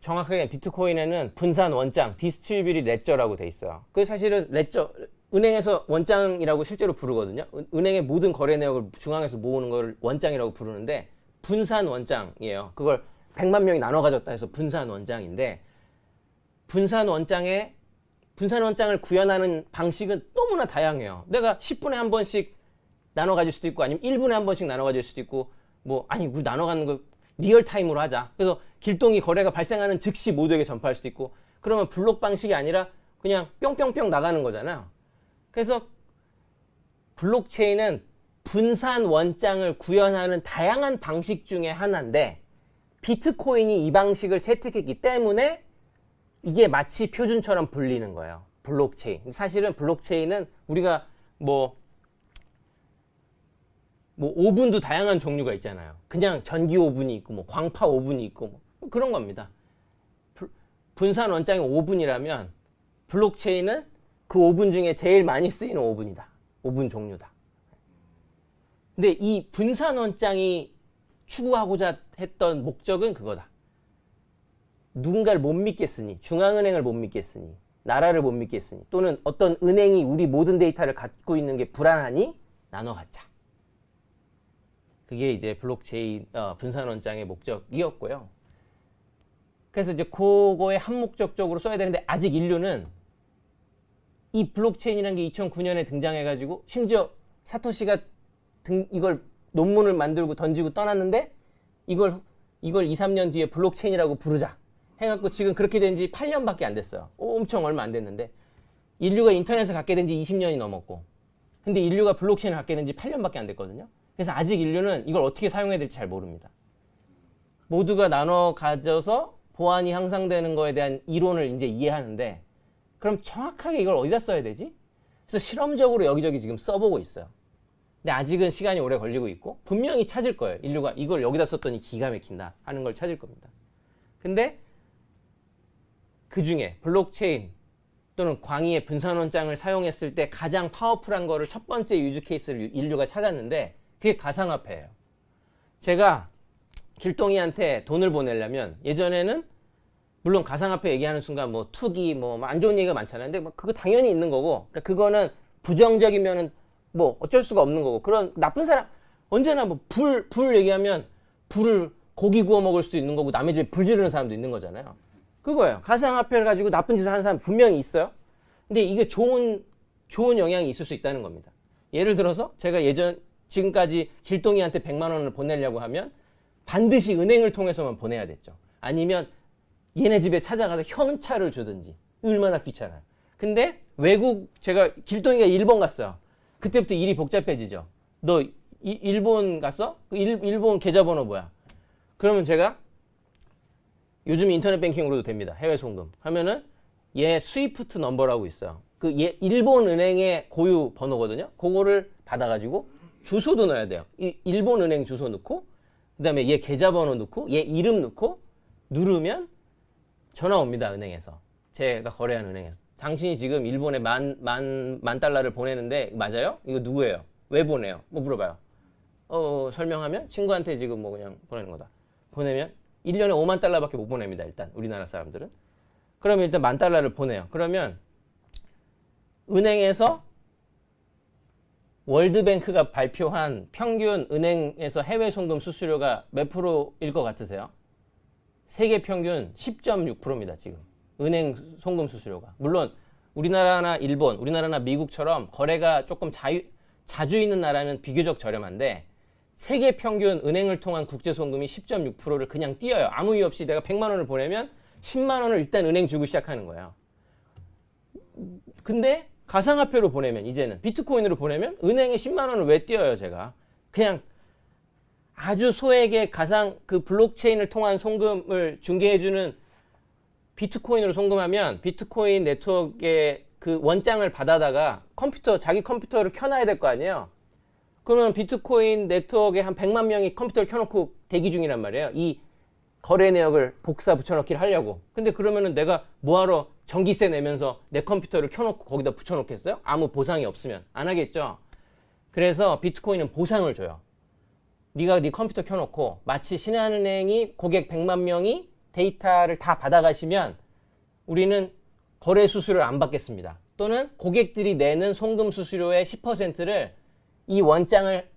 A: 정확하게 비트코인에는 분산 원장, 디스트리뷰티드 레저라고 돼 있어요. 그 사실은 레저, 은행에서 원장이라고 실제로 부르거든요. 은행의 모든 거래 내역을 중앙에서 모으는 걸 원장이라고 부르는데, 분산 원장이에요. 그걸 100만 명이 나눠 가졌다 해서 분산 원장인데, 분산 원장을 구현하는 방식은 너무나 다양해요. 내가 10분에 한 번씩 나눠 가질 수도 있고, 아니면 1분에 한 번씩 나눠 가질 수도 있고, 우리 나눠 가는 거 리얼타임으로 하자. 그래서 길동이 거래가 발생하는 즉시 모두에게 전파할 수도 있고, 그러면 블록 방식이 아니라 그냥 뿅뿅뿅 나가는 거잖아요. 그래서 블록체인은 분산 원장을 구현하는 다양한 방식 중에 하나인데, 비트코인이 이 방식을 채택했기 때문에 이게 마치 표준처럼 불리는 거예요. 블록체인. 사실은 블록체인은 우리가 오븐도 다양한 종류가 있잖아요. 그냥 전기 오븐이 있고, 광파 오븐이 있고, 그런 겁니다. 분산 원장이 오븐이라면 블록체인은 그 오븐 중에 제일 많이 쓰이는 오븐이다. 오븐 종류다. 근데 이 분산 원장이 추구하고자 했던 목적은 그거다. 누군가를 못 믿겠으니, 중앙은행을 못 믿겠으니, 나라를 못 믿겠으니, 또는 어떤 은행이 우리 모든 데이터를 갖고 있는 게 불안하니 나눠 갖자. 그게 이제 블록체인 분산 원장의 목적이었고요. 그래서 이제 그거에 한목적적으로 써야 되는데, 아직 인류는 이 블록체인이라는 게 2009년에 등장해가지고, 심지어 사토시가 이걸 논문을 만들고 던지고 떠났는데, 이걸 2, 3년 뒤에 블록체인이라고 부르자 해갖고 지금 그렇게 된 지 8년밖에 안 됐어요. 엄청 얼마 안 됐는데, 인류가 인터넷을 갖게 된 지 20년이 넘었고, 근데 인류가 블록체인을 갖게 된 지 8년밖에 안 됐거든요. 그래서 아직 인류는 이걸 어떻게 사용해야 될지 잘 모릅니다. 모두가 나눠 가져서 보안이 향상되는 거에 대한 이론을 이제 이해하는데, 그럼 정확하게 이걸 어디다 써야 되지? 그래서 실험적으로 여기저기 지금 써보고 있어요. 근데 아직은 시간이 오래 걸리고 있고, 분명히 찾을 거예요. 인류가 이걸 여기다 썼더니 기가 막힌다 하는 걸 찾을 겁니다. 근데 그 중에 블록체인 또는 광의의 분산원장을 사용했을 때 가장 파워풀한 거를 첫 번째 유즈 케이스를 인류가 찾았는데 그게 가상화폐예요. 제가 길동이한테 돈을 보내려면 예전에는 물론 가상화폐 얘기하는 순간 뭐 투기 뭐 안 좋은 얘기가 많잖아요. 근데 뭐 그거 당연히 있는 거고, 그러니까 그거는 부정적이면은 뭐 어쩔 수가 없는 거고, 그런 나쁜 사람 언제나 뭐 불 얘기하면 불을 고기 구워 먹을 수도 있는 거고 남의 집에 불 지르는 사람도 있는 거잖아요. 그거예요. 가상화폐를 가지고 나쁜 짓을 하는 사람 분명히 있어요. 근데 이게 좋은 영향이 있을 수 있다는 겁니다. 예를 들어서 제가 지금까지 길동이한테 100만 원을 보내려고 하면 반드시 은행을 통해서만 보내야 됐죠. 아니면 얘네 집에 찾아가서 현찰을 주든지. 얼마나 귀찮아요. 근데 제가 길동이가 일본 갔어요. 그때부터 일이 복잡해지죠. 너 일본 갔어? 일본 계좌번호 뭐야? 그러면 제가 요즘 인터넷 뱅킹으로도 됩니다. 해외 송금 하면은 얘 스위프트 넘버라고 있어요. 얘 일본 은행의 고유 번호거든요. 그거를 받아가지고 주소도 넣어야 돼요. 일본 은행 주소 넣고, 그 다음에 얘 계좌번호 넣고, 얘 이름 넣고, 누르면 전화 옵니다. 은행에서. 제가 거래한 은행에서. 당신이 지금 일본에 만 달러를 보내는데 맞아요? 이거 누구예요? 왜 보내요? 뭐 물어봐요. 설명하면 친구한테 지금 뭐 그냥 보내는 거다. 보내면 1년에 5만 달러밖에 못 보냅니다. 일단 우리나라 사람들은. 그러면 일단 10,000달러를 보내요. 그러면 은행에서 월드뱅크가 발표한 평균 은행에서 해외 송금 수수료가 몇 프로일 것 같으세요? 세계 평균 10.6%입니다. 지금 은행 송금 수수료가. 물론 우리나라나 일본, 우리나라나 미국처럼 거래가 조금 자주 있는 나라는 비교적 저렴한데 세계 평균 은행을 통한 국제 송금이 10.6%를 그냥 띄어요. 아무 이유 없이 내가 100만 원을 보내면 10만 원을 일단 은행 주고 시작하는 거예요. 근데 가상화폐로 보내면, 이제는 비트코인으로 보내면 은행에 10만 원을 왜 띄어요? 제가 그냥 아주 소액의 그 블록체인을 통한 송금을 중개해주는 비트코인으로 송금하면 비트코인 네트워크의 그 원장을 받아다가 자기 컴퓨터를 켜놔야 될 거 아니에요. 그러면 비트코인 네트워크에 한 100만 명이 컴퓨터를 켜놓고 대기 중이란 말이에요. 이 거래 내역을 복사 붙여넣기를 하려고. 근데 그러면은 내가 뭐하러 전기세 내면서 내 컴퓨터를 켜놓고 거기다 붙여놓겠어요? 아무 보상이 없으면 안 하겠죠. 그래서 비트코인은 보상을 줘요. 네가 네 컴퓨터 켜놓고 마치 신한은행이 고객 100만 명이 데이터를 다 받아가시면 우리는 거래 수수료를 안 받겠습니다. 또는 고객들이 내는 송금 수수료의 10%를 이 원장을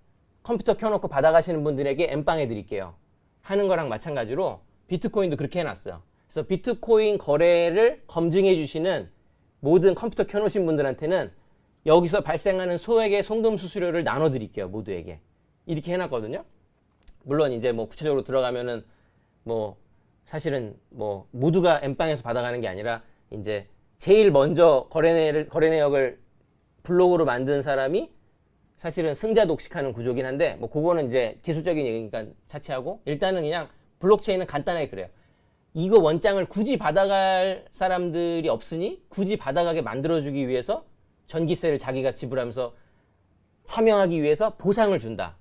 A: 컴퓨터 켜놓고 받아가시는 분들에게 엠빵해 드릴게요. 하는 거랑 마찬가지로 비트코인도 그렇게 해놨어요. 그래서 비트코인 거래를 검증해 주시는 모든 컴퓨터 켜놓으신 분들한테는 여기서 발생하는 소액의 송금 수수료를 나눠 드릴게요. 모두에게. 이렇게 해놨거든요. 물론 이제 뭐 구체적으로 들어가면은 뭐 사실은 뭐 모두가 엠빵에서 받아가는 게 아니라 이제 제일 먼저 거래 내역을 블록으로 만든 사람이 사실은 승자 독식하는 구조긴 한데 뭐 그거는 이제 기술적인 얘기니까 차치하고, 일단은 그냥 블록체인은 간단하게 그래요. 이거 원장을 굳이 받아갈 사람들이 없으니 굳이 받아가게 만들어주기 위해서 전기세를 자기가 지불하면서 참여하기 위해서 보상을 준다.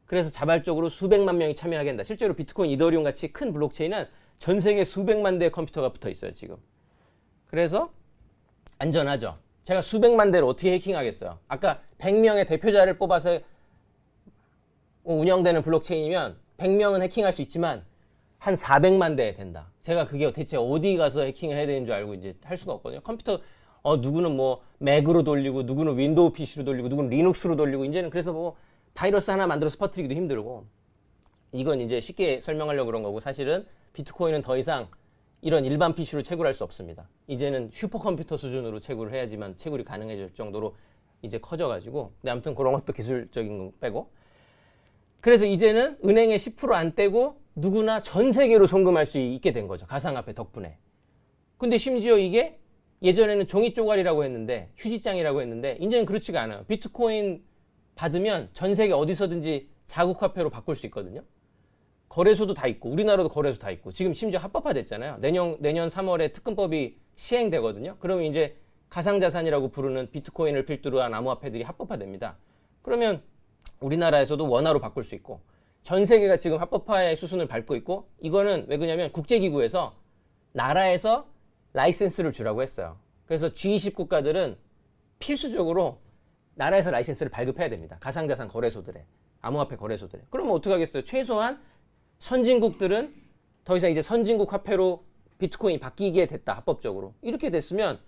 A: 그래서 자발적으로 수백만 명이 참여하게 한다. 실제로 비트코인, 이더리움 같이 큰 블록체인은 전 세계 수백만 대의 컴퓨터가 붙어 있어요, 지금. 그래서 안전하죠. 제가 수백만 대를 어떻게 해킹하겠어요? 아까 100명의 대표자를 뽑아서 운영되는 블록체인이면 100명은 해킹할 수 있지만 한 400만 대 된다. 제가 그게 대체 어디 가서 해킹을 해야 되는 줄 알고 이제 할 수가 없거든요. 컴퓨터 누구는 뭐 맥으로 돌리고, 누구는 윈도우 PC로 돌리고, 누구는 리눅스로 돌리고, 이제는 그래서 뭐 바이러스 하나 만들어서 퍼뜨리기도 힘들고, 이건 이제 쉽게 설명하려고 그런 거고, 사실은 비트코인은 더 이상 이런 일반 PC로 채굴할 수 없습니다. 이제는 슈퍼컴퓨터 수준으로 채굴을 해야지만 채굴이 가능해질 정도로 이제 커져가지고, 근데 아무튼 그런 것도 기술적인 거 빼고, 그래서 이제는 은행에 10% 안 떼고 누구나 전 세계로 송금할 수 있게 된 거죠. 가상화폐 덕분에. 근데 심지어 이게 예전에는 종이 쪼가리라고 했는데, 휴지장이라고 했는데, 이제는 그렇지가 않아요. 비트코인 받으면 전 세계 어디서든지 자국화폐로 바꿀 수 있거든요. 거래소도 다 있고, 우리나라도 거래소 다 있고, 지금 심지어 합법화됐잖아요. 내년 3월에 특검법이 시행되거든요. 그러면 이제 가상자산이라고 부르는 비트코인을 필두로 한 암호화폐들이 합법화됩니다. 그러면 우리나라에서도 원화로 바꿀 수 있고, 전 세계가 지금 합법화의 수순을 밟고 있고, 이거는 왜 그러냐면 국제기구에서 나라에서 라이센스를 주라고 했어요. 그래서 G20 국가들은 필수적으로 나라에서 라이센스를 발급해야 됩니다. 가상자산 거래소들에, 암호화폐 거래소들에. 그러면 어떻게 하겠어요? 최소한 선진국들은 더 이상 이제 선진국 화폐로 비트코인이 바뀌게 됐다, 합법적으로. 이렇게 됐으면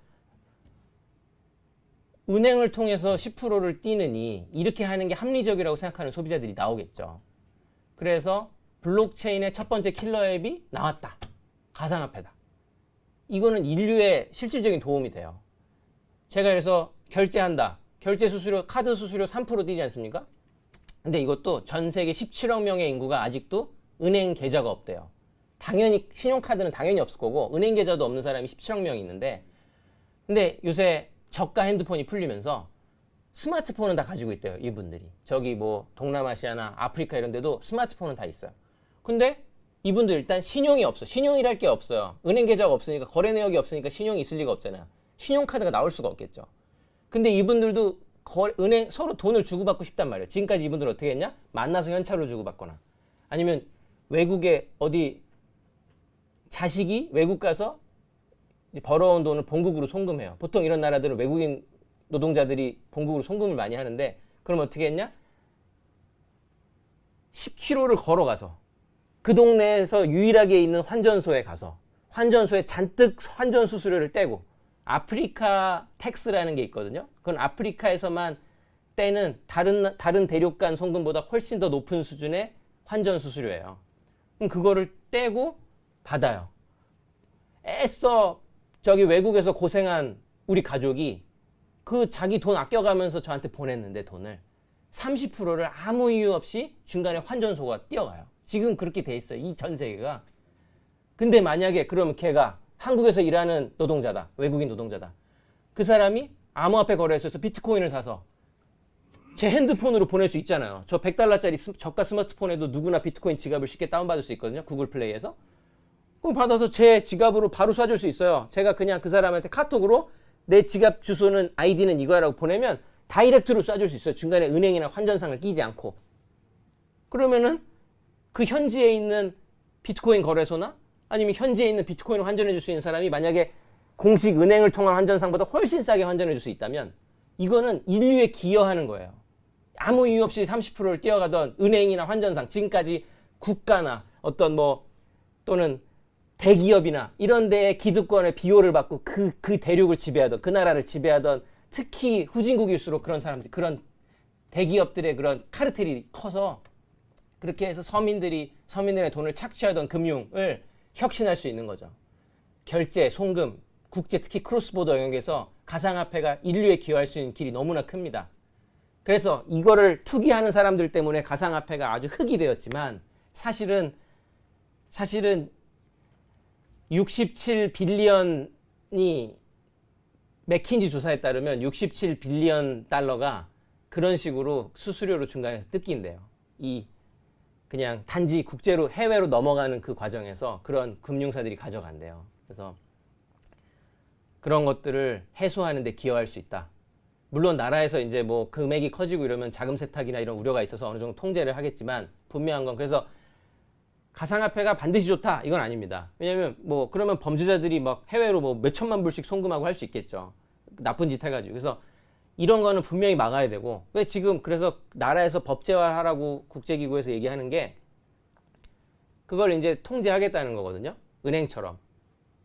A: 은행을 통해서 10%를 띄느니 이렇게 하는 게 합리적이라고 생각하는 소비자들이 나오겠죠. 그래서 블록체인의 첫 번째 킬러 앱이 나왔다. 가상화폐다. 이거는 인류의 실질적인 도움이 돼요. 제가 그래서 결제한다. 결제 수수료, 카드 수수료 3% 띄지 않습니까? 근데 이것도 전 세계 17억 명의 인구가 아직도 은행 계좌가 없대요. 당연히 신용카드는 당연히 없을 거고 은행 계좌도 없는 사람이 17억 명이 있는데, 근데 요새 저가 핸드폰이 풀리면서 스마트폰은 다 가지고 있대요, 이분들이. 저기 뭐 동남아시아나 아프리카 이런 데도 스마트폰은 다 있어요. 근데 이분들 일단 신용이 없어. 신용이랄 게 없어요. 은행 계좌가 없으니까, 거래 내역이 없으니까 신용이 있을 리가 없잖아요. 신용카드가 나올 수가 없겠죠. 근데 이분들도 은행 서로 돈을 주고받고 싶단 말이에요. 지금까지 이분들 어떻게 했냐? 만나서 현찰로 주고받거나 아니면 외국에 어디 자식이 외국 가서 벌어온 돈을 본국으로 송금해요. 보통 이런 나라들은 외국인 노동자들이 본국으로 송금을 많이 하는데, 그럼 어떻게 했냐? 10km를 걸어가서 그 동네에서 유일하게 있는 환전소에 가서 환전소에 잔뜩 환전 수수료를 떼고, 아프리카 텍스라는 게 있거든요. 그건 아프리카에서만 떼는 다른 대륙 간 송금보다 훨씬 더 높은 수준의 환전 수수료예요. 그럼 그거를 떼고 받아요. 애써 저기 외국에서 고생한 우리 가족이 그 자기 돈 아껴가면서 저한테 보냈는데 돈을 30%를 아무 이유 없이 중간에 환전소가 뛰어가요. 지금 그렇게 돼 있어요, 이 전 세계가. 근데 만약에 그러면 걔가 한국에서 일하는 노동자다, 외국인 노동자다. 그 사람이 암호화폐 거래소에서 비트코인을 사서 제 핸드폰으로 보낼 수 있잖아요. 저 $100짜리 저가 스마트폰에도 누구나 비트코인 지갑을 쉽게 다운받을 수 있거든요, 구글 플레이에서. 그럼 받아서 제 지갑으로 바로 쏴줄 수 있어요. 제가 그냥 그 사람한테 카톡으로 내 지갑 주소는, 아이디는 이거라고 보내면 다이렉트로 쏴줄 수 있어요. 중간에 은행이나 환전상을 끼지 않고. 그러면은 그 현지에 있는 비트코인 거래소나 아니면 현지에 있는 비트코인을 환전해 줄 수 있는 사람이 만약에 공식 은행을 통한 환전상보다 훨씬 싸게 환전해 줄 수 있다면 이거는 인류에 기여하는 거예요. 아무 이유 없이 30%를 뛰어가던 은행이나 환전상, 지금까지 국가나 어떤 뭐 또는 대기업이나 이런 데에 기득권의 비호를 받고 그 대륙을 지배하던, 그 나라를 지배하던, 특히 후진국일수록 그런 사람들, 그런 대기업들의 그런 카르텔이 커서 그렇게 해서 서민들의 돈을 착취하던 금융을 혁신할 수 있는 거죠. 결제, 송금, 국제, 특히 크로스보더 영역에서 가상화폐가 인류에 기여할 수 있는 길이 너무나 큽니다. 그래서 이거를 투기하는 사람들 때문에 가상화폐가 아주 흙이 되었지만 사실은 67빌리언이 맥킨지 조사에 따르면 67빌리언 달러가 그런 식으로 수수료로 중간에서 뜯긴대요. 이 그냥 단지 국제로 해외로 넘어가는 그 과정에서 그런 금융사들이 가져간대요. 그래서 그런 것들을 해소하는 데 기여할 수 있다. 물론 나라에서 이제 뭐 금액이 커지고 이러면 자금 세탁이나 이런 우려가 있어서 어느 정도 통제를 하겠지만, 분명한 건 그래서 가상화폐가 반드시 좋다 이건 아닙니다. 왜냐면 뭐 그러면 범죄자들이 막 해외로 뭐 몇천만 불씩 송금하고 할 수 있겠죠. 나쁜 짓 해가지고. 그래서 이런 거는 분명히 막아야 되고, 지금 그래서 나라에서 법제화하라고 국제기구에서 얘기하는 게 그걸 이제 통제하겠다는 거거든요. 은행처럼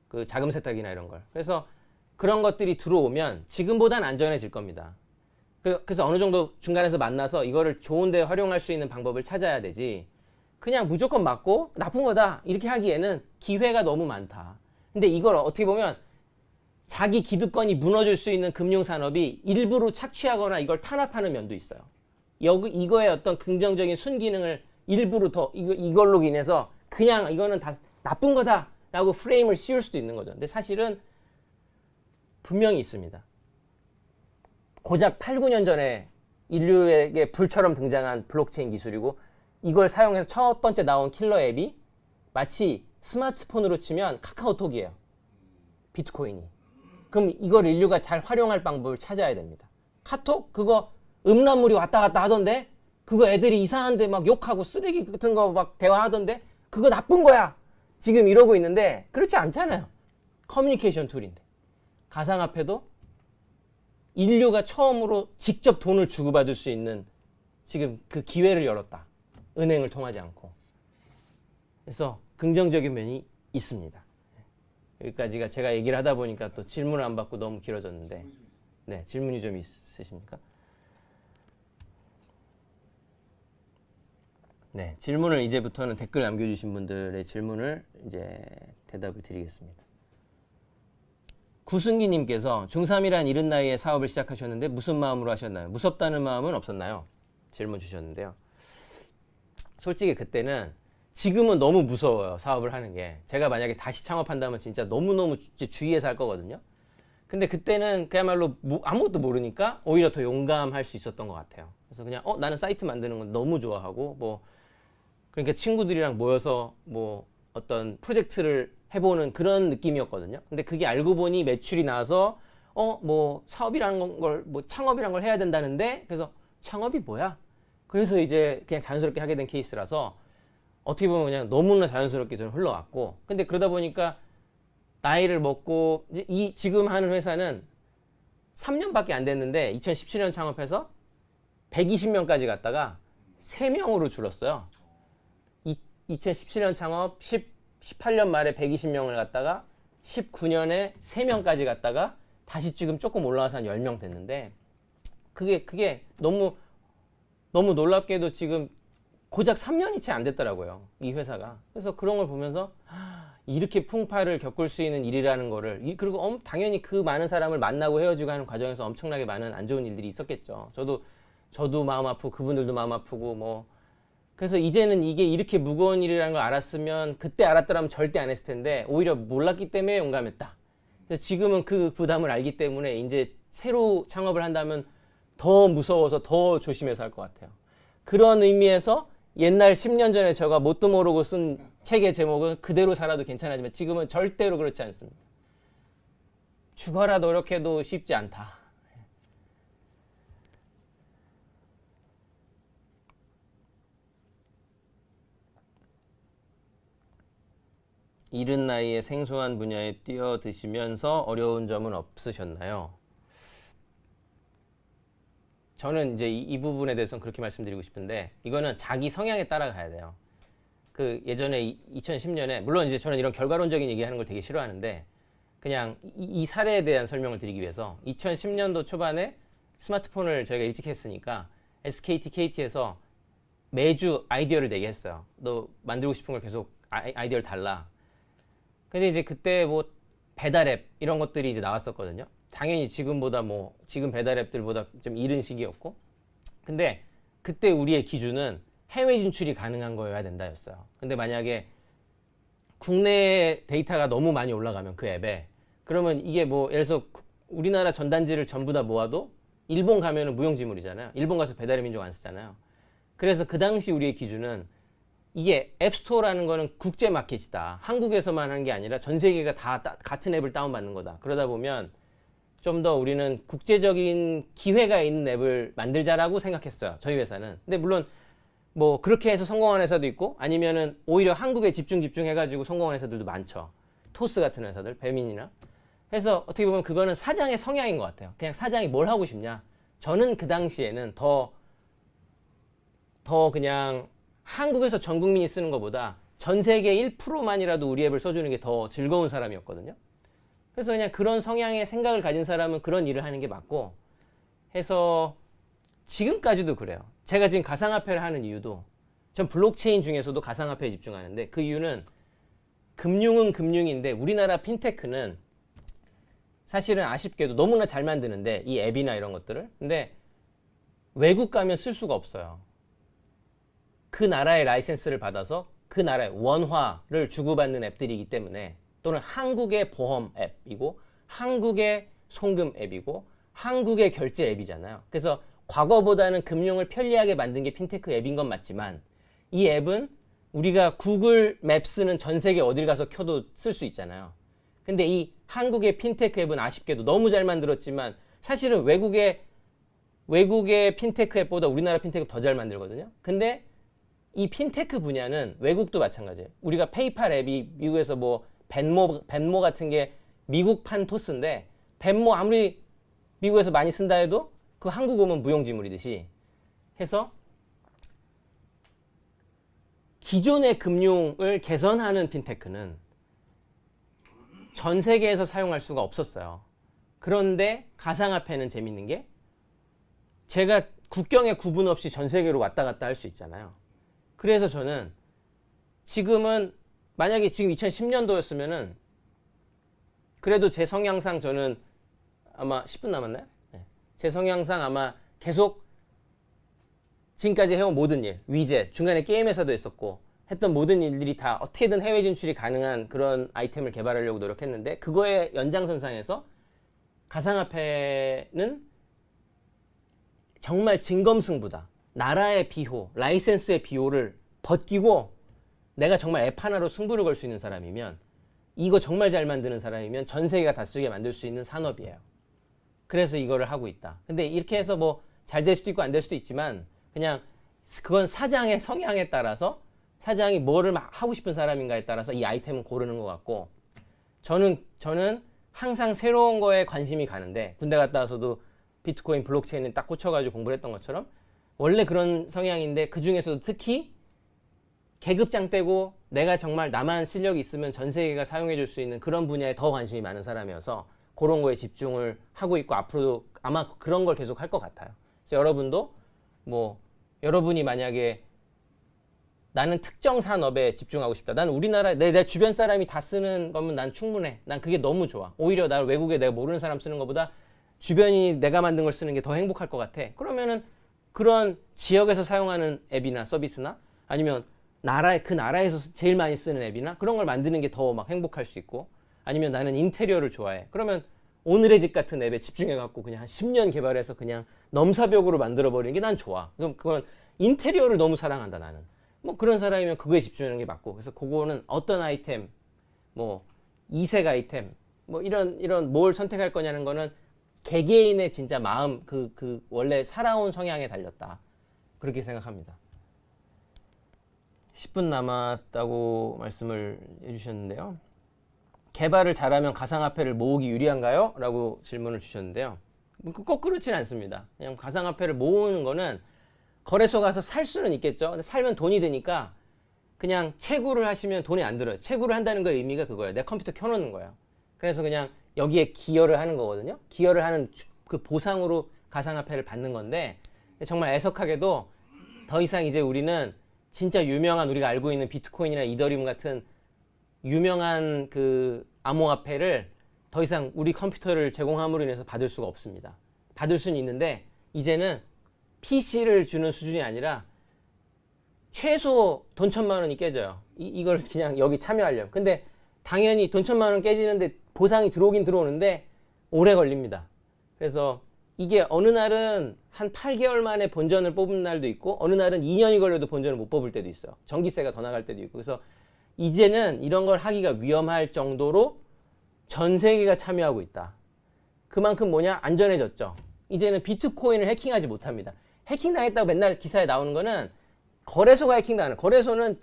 A: 그 자금 세탁이나 이런 걸. 그래서 그런 것들이 들어오면 지금보단 안전해질 겁니다. 그래서 어느 정도 중간에서 만나서 이거를 좋은 데 활용할 수 있는 방법을 찾아야 되지, 그냥 무조건 막고 나쁜 거다 이렇게 하기에는 기회가 너무 많다. 근데 이걸 어떻게 보면 자기 기득권이 무너질 수 있는 금융산업이 일부러 착취하거나 이걸 탄압하는 면도 있어요. 이거의 어떤 긍정적인 순기능을 일부러 더 이걸로 인해서 그냥 이거는 다 나쁜 거다라고 프레임을 씌울 수도 있는 거죠. 근데 사실은 분명히 있습니다. 고작 8, 9년 전에 인류에게 불처럼 등장한 블록체인 기술이고, 이걸 사용해서 첫 번째 나온 킬러 앱이 마치 스마트폰으로 치면 카카오톡이에요. 비트코인이. 그럼 이걸 인류가 잘 활용할 방법을 찾아야 됩니다. 카톡? 그거 음란물이 왔다 갔다 하던데? 그거 애들이 이상한데 막 욕하고 쓰레기 같은 거 막 대화하던데? 그거 나쁜 거야! 지금 이러고 있는데 그렇지 않잖아요. 커뮤니케이션 툴인데 가상화폐도 인류가 처음으로 직접 돈을 주고받을 수 있는 지금 그 기회를 열었다. 은행을 통하지 않고. 그래서 긍정적인 면이 있습니다. 여기까지가 제가 얘기를 하다 보니까 또 질문을 안 받고 너무 길어졌는데, 네, 질문이 좀 있으십니까? 네, 질문을 이제부터는 댓글 남겨주신 분들의 질문을 이제 대답을 드리겠습니다. 구승기님께서 중3이란 이른 나이에 사업을 시작하셨는데 무슨 마음으로 하셨나요? 무섭다는 마음은 없었나요? 질문 주셨는데요. 솔직히 그때는, 지금은 너무 무서워요, 사업을 하는 게. 제가 만약에 다시 창업한다면 진짜 너무너무 주의해서 할 거거든요. 근데 그때는 그야말로 아무것도 모르니까 오히려 더 용감할 수 있었던 것 같아요. 그래서 그냥 나는 사이트 만드는 건 너무 좋아하고, 그러니까 친구들이랑 모여서 어떤 프로젝트를 해보는 그런 느낌이었거든요. 근데 그게 알고 보니 매출이 나와서 사업이라는 걸, 창업이라는 걸 해야 된다는데, 그래서 창업이 뭐야? 그래서 이제 그냥 자연스럽게 하게 된 케이스라서 어떻게 보면 그냥 너무나 자연스럽게 저는 흘러왔고, 근데 그러다 보니까 나이를 먹고 이제 지금 하는 회사는 3년밖에 안 됐는데 2017년 창업해서 120명까지 갔다가 3명으로 줄었어요. 2017년 창업 18년 말에 120명을 갔다가 19년에 3명까지 갔다가 다시 지금 조금 올라와서 한 10명 됐는데, 그게 너무 놀랍게도 지금 고작 3년이 채 안 됐더라고요, 이 회사가. 그래서 그런 걸 보면서 이렇게 풍파를 겪을 수 있는 일이라는 거를, 그리고 당연히 그 많은 사람을 만나고 헤어지고 하는 과정에서 엄청나게 많은 안 좋은 일들이 있었겠죠. 저도 마음 아프고 그분들도 마음 아프고 그래서 이제는 이게 이렇게 무거운 일이라는 걸 알았으면, 그때 알았더라면 절대 안 했을 텐데 오히려 몰랐기 때문에 용감했다. 그래서 지금은 그 부담을 알기 때문에 이제 새로 창업을 한다면 더 무서워서 더 조심해서 할 것 같아요. 그런 의미에서 옛날 10년 전에 제가 뭣도 모르고 쓴 책의 제목은 그대로 살아도 괜찮아지만, 지금은 절대로 그렇지 않습니다. 죽어라 노력해도 쉽지 않다. 이른 나이에 생소한 분야에 뛰어드시면서 어려운 점은 없으셨나요? 저는 이제 이 부분에 대해서는 그렇게 말씀드리고 싶은데, 이거는 자기 성향에 따라가야 돼요. 예전에 2010년에, 물론 이제 저는 이런 결과론적인 얘기하는 걸 되게 싫어하는데, 그냥 이 사례에 대한 설명을 드리기 위해서 2010년도 초반에 스마트폰을 저희가 일찍 했으니까 SKT, KT에서 매주 아이디어를 내게 했어요. 너 만들고 싶은 걸 계속 아이디어를 달라. 근데 이제 그때 배달 앱 이런 것들이 이제 나왔었거든요. 당연히 지금 배달 앱들보다 좀 이른 시기였고, 근데 그때 우리의 기준은 해외 진출이 가능한 거여야 된다였어요. 근데 만약에 국내 데이터가 너무 많이 올라가면 그 앱에, 그러면 이게 예를 들어서 우리나라 전단지를 전부 다 모아도 일본 가면은 무용지물이잖아요. 일본 가서 배달의 민족 안 쓰잖아요. 그래서 그 당시 우리의 기준은, 이게 앱스토어라는 거는 국제 마켓이다. 한국에서만 한 게 아니라 전 세계가 다 같은 앱을 다운받는 거다. 그러다 보면 좀 더 우리는 국제적인 기회가 있는 앱을 만들자라고 생각했어요, 저희 회사는. 근데 물론 그렇게 해서 성공한 회사도 있고, 아니면은 오히려 한국에 집중해가지고 성공한 회사들도 많죠. 토스 같은 회사들, 배민이나. 그래서 어떻게 보면 그거는 사장의 성향인 것 같아요. 그냥 사장이 뭘 하고 싶냐. 저는 그 당시에는 더 그냥 한국에서 전 국민이 쓰는 것보다 전 세계 1%만이라도 우리 앱을 써주는 게 더 즐거운 사람이었거든요. 그래서 그냥 그런 성향의 생각을 가진 사람은 그런 일을 하는 게 맞고 해서, 지금까지도 그래요. 제가 지금 가상화폐를 하는 이유도, 전 블록체인 중에서도 가상화폐에 집중하는데, 그 이유는 금융은 금융인데 우리나라 핀테크는 사실은 아쉽게도 너무나 잘 만드는데, 이 앱이나 이런 것들을, 근데 외국 가면 쓸 수가 없어요. 그 나라의 라이센스를 받아서 그 나라의 원화를 주고받는 앱들이기 때문에, 또는 한국의 보험 앱이고 한국의 송금 앱이고 한국의 결제 앱이잖아요. 그래서 과거보다는 금융을 편리하게 만든 게 핀테크 앱인 건 맞지만, 이 앱은 우리가 구글 맵스는 전 세계 어딜 가서 켜도 쓸 수 있잖아요. 근데 이 한국의 핀테크 앱은 아쉽게도 너무 잘 만들었지만, 사실은 외국의 핀테크 앱보다 우리나라 핀테크 더 잘 만들거든요. 근데 이 핀테크 분야는 외국도 마찬가지예요. 우리가 페이팔 앱이 미국에서 벤모 같은 게 미국판 토스인데 벤모 아무리 미국에서 많이 쓴다 해도 그 한국 오면 무용지물이듯이 해서 기존의 금융을 개선하는 핀테크는 전 세계에서 사용할 수가 없었어요. 그런데 가상화폐는 재밌는 게 제가 국경에 구분 없이 전 세계로 왔다 갔다 할 수 있잖아요. 그래서 저는 지금은 만약에 지금 2010년도였으면은 그래도 제 성향상 저는 아마 10분 남았나요? 네. 제 성향상 아마 계속 지금까지 해온 모든 일, 위젯, 중간에 게임 회사도 했었고 했던 모든 일들이 다 어떻게든 해외 진출이 가능한 그런 아이템을 개발하려고 노력했는데 그거의 연장선상에서 가상화폐는 정말 진검승부다. 나라의 비호, 라이센스의 비호를 벗기고 내가 정말 앱 하나로 승부를 걸 수 있는 사람이면 이거 정말 잘 만드는 사람이면 전 세계가 다 쓰게 만들 수 있는 산업이에요. 그래서 이거를 하고 있다. 근데 이렇게 해서 뭐 잘 될 수도 있고 안 될 수도 있지만 그냥 그건 사장의 성향에 따라서 사장이 뭐를 하고 싶은 사람인가에 따라서 이 아이템은 고르는 것 같고 저는 항상 새로운 거에 관심이 가는데 군대 갔다 와서도 비트코인 블록체인에 딱 꽂혀가지고 공부를 했던 것처럼 원래 그런 성향인데 그 중에서도 특히 계급장 떼고 내가 정말 나만 실력이 있으면 전 세계가 사용해 줄 수 있는 그런 분야에 더 관심이 많은 사람이어서 그런 거에 집중을 하고 있고 앞으로도 아마 그런 걸 계속 할 것 같아요. 그래서 여러분도 뭐 여러분이 만약에 나는 특정 산업에 집중하고 싶다. 난 우리나라 내 주변 사람이 다 쓰는 거면 난 충분해. 난 그게 너무 좋아. 오히려 나 외국에 내가 모르는 사람 쓰는 것보다 주변이 내가 만든 걸 쓰는 게 더 행복할 것 같아. 그러면은 그런 지역에서 사용하는 앱이나 서비스나 아니면 그 나라에서 제일 많이 쓰는 앱이나 그런 걸 만드는 게 더 막 행복할 수 있고 아니면 나는 인테리어를 좋아해. 그러면 오늘의 집 같은 앱에 집중해갖고 그냥 한 10년 개발해서 그냥 넘사벽으로 만들어버리는 게 난 좋아. 그럼 그건 인테리어를 너무 사랑한다 나는. 뭐 그런 사람이면 그거에 집중하는 게 맞고 그래서 그거는 어떤 아이템 뭐 이색 아이템 뭐 이런 뭘 선택할 거냐는 거는 개개인의 진짜 마음 그 원래 살아온 성향에 달렸다. 그렇게 생각합니다. 10분 남았다고 말씀을 해주셨는데요. 개발을 잘하면 가상화폐를 모으기 유리한가요? 라고 질문을 주셨는데요. 꼭 그렇진 않습니다. 그냥 가상화폐를 모으는 거는 거래소 가서 살 수는 있겠죠. 근데 살면 돈이 드니까 그냥 채굴을 하시면 돈이 안 들어요. 채굴을 한다는 거의 의미가 그거예요. 내 컴퓨터 켜놓는 거예요. 그래서 그냥 여기에 기여를 하는 거거든요. 기여를 하는 그 보상으로 가상화폐를 받는 건데 정말 애석하게도 더 이상 이제 우리는 진짜 유명한 우리가 알고 있는 비트코인이나 이더리움 같은 유명한 그 암호화폐를 더 이상 우리 컴퓨터를 제공함으로 인해서 받을 수가 없습니다. 받을 수는 있는데 이제는 PC를 주는 수준이 아니라 최소 돈 1,000만 원이 깨져요. 이걸 그냥 여기 참여하려면. 근데 당연히 돈 1,000만 원 깨지는데 보상이 들어오긴 들어오는데 오래 걸립니다. 그래서 이게 어느 날은 한 8개월 만에 본전을 뽑은 날도 있고 어느 날은 2년이 걸려도 본전을 못 뽑을 때도 있어요. 전기세가 더 나갈 때도 있고. 그래서 이제는 이런 걸 하기가 위험할 정도로 전 세계가 참여하고 있다. 그만큼 뭐냐? 안전해졌죠. 이제는 비트코인을 해킹하지 못합니다. 해킹당했다고 맨날 기사에 나오는 거는 거래소가 해킹당하는 거래소는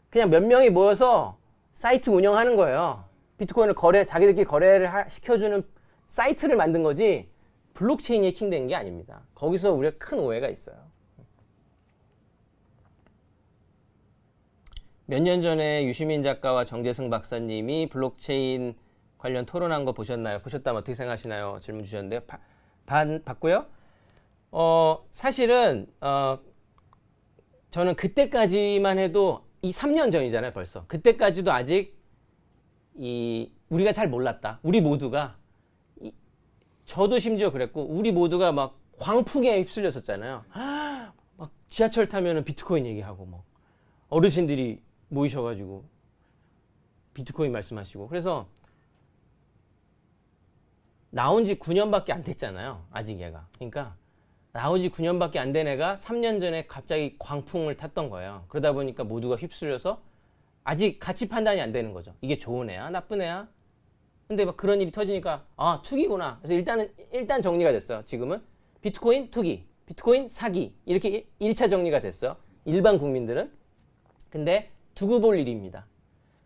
A: 그냥 몇 명이 모여서 사이트 운영하는 거예요. 비트코인을 자기들끼리 거래를 시켜주는 사이트를 만든 거지 블록체인이 해킹된 게 아닙니다. 거기서 우리가 큰 오해가 있어요. 몇 년 전에 유시민 작가와 정재승 박사님이 블록체인 관련 토론한 거 보셨나요? 보셨다면 어떻게 생각하시나요? 질문 주셨는데요. 봤고요. 사실은 저는 그때까지만 해도 이 3년 전이잖아요, 벌써. 그때까지도 아직 우리가 잘 몰랐다. 우리 모두가 저도 심지어 그랬고 우리 모두가 막 광풍에 휩쓸렸었잖아요. 막 지하철 타면은 비트코인 얘기하고 뭐 어르신들이 모이셔가지고 비트코인 말씀하시고 그래서 나온 지 9년밖에 안 됐잖아요. 아직 얘가. 그러니까 나온 지 9년밖에 안 된 애가 3년 전에 갑자기 광풍을 탔던 거예요. 그러다 보니까 모두가 휩쓸려서 아직 가치 판단이 안 되는 거죠. 이게 좋은 애야? 나쁜 애야? 근데 막 그런 일이 터지니까 아 투기구나. 그래서 일단 정리가 됐어요. 지금은 비트코인 투기, 비트코인 사기 이렇게 1차 정리가 됐어요. 일반 국민들은. 근데 두고 볼 일입니다.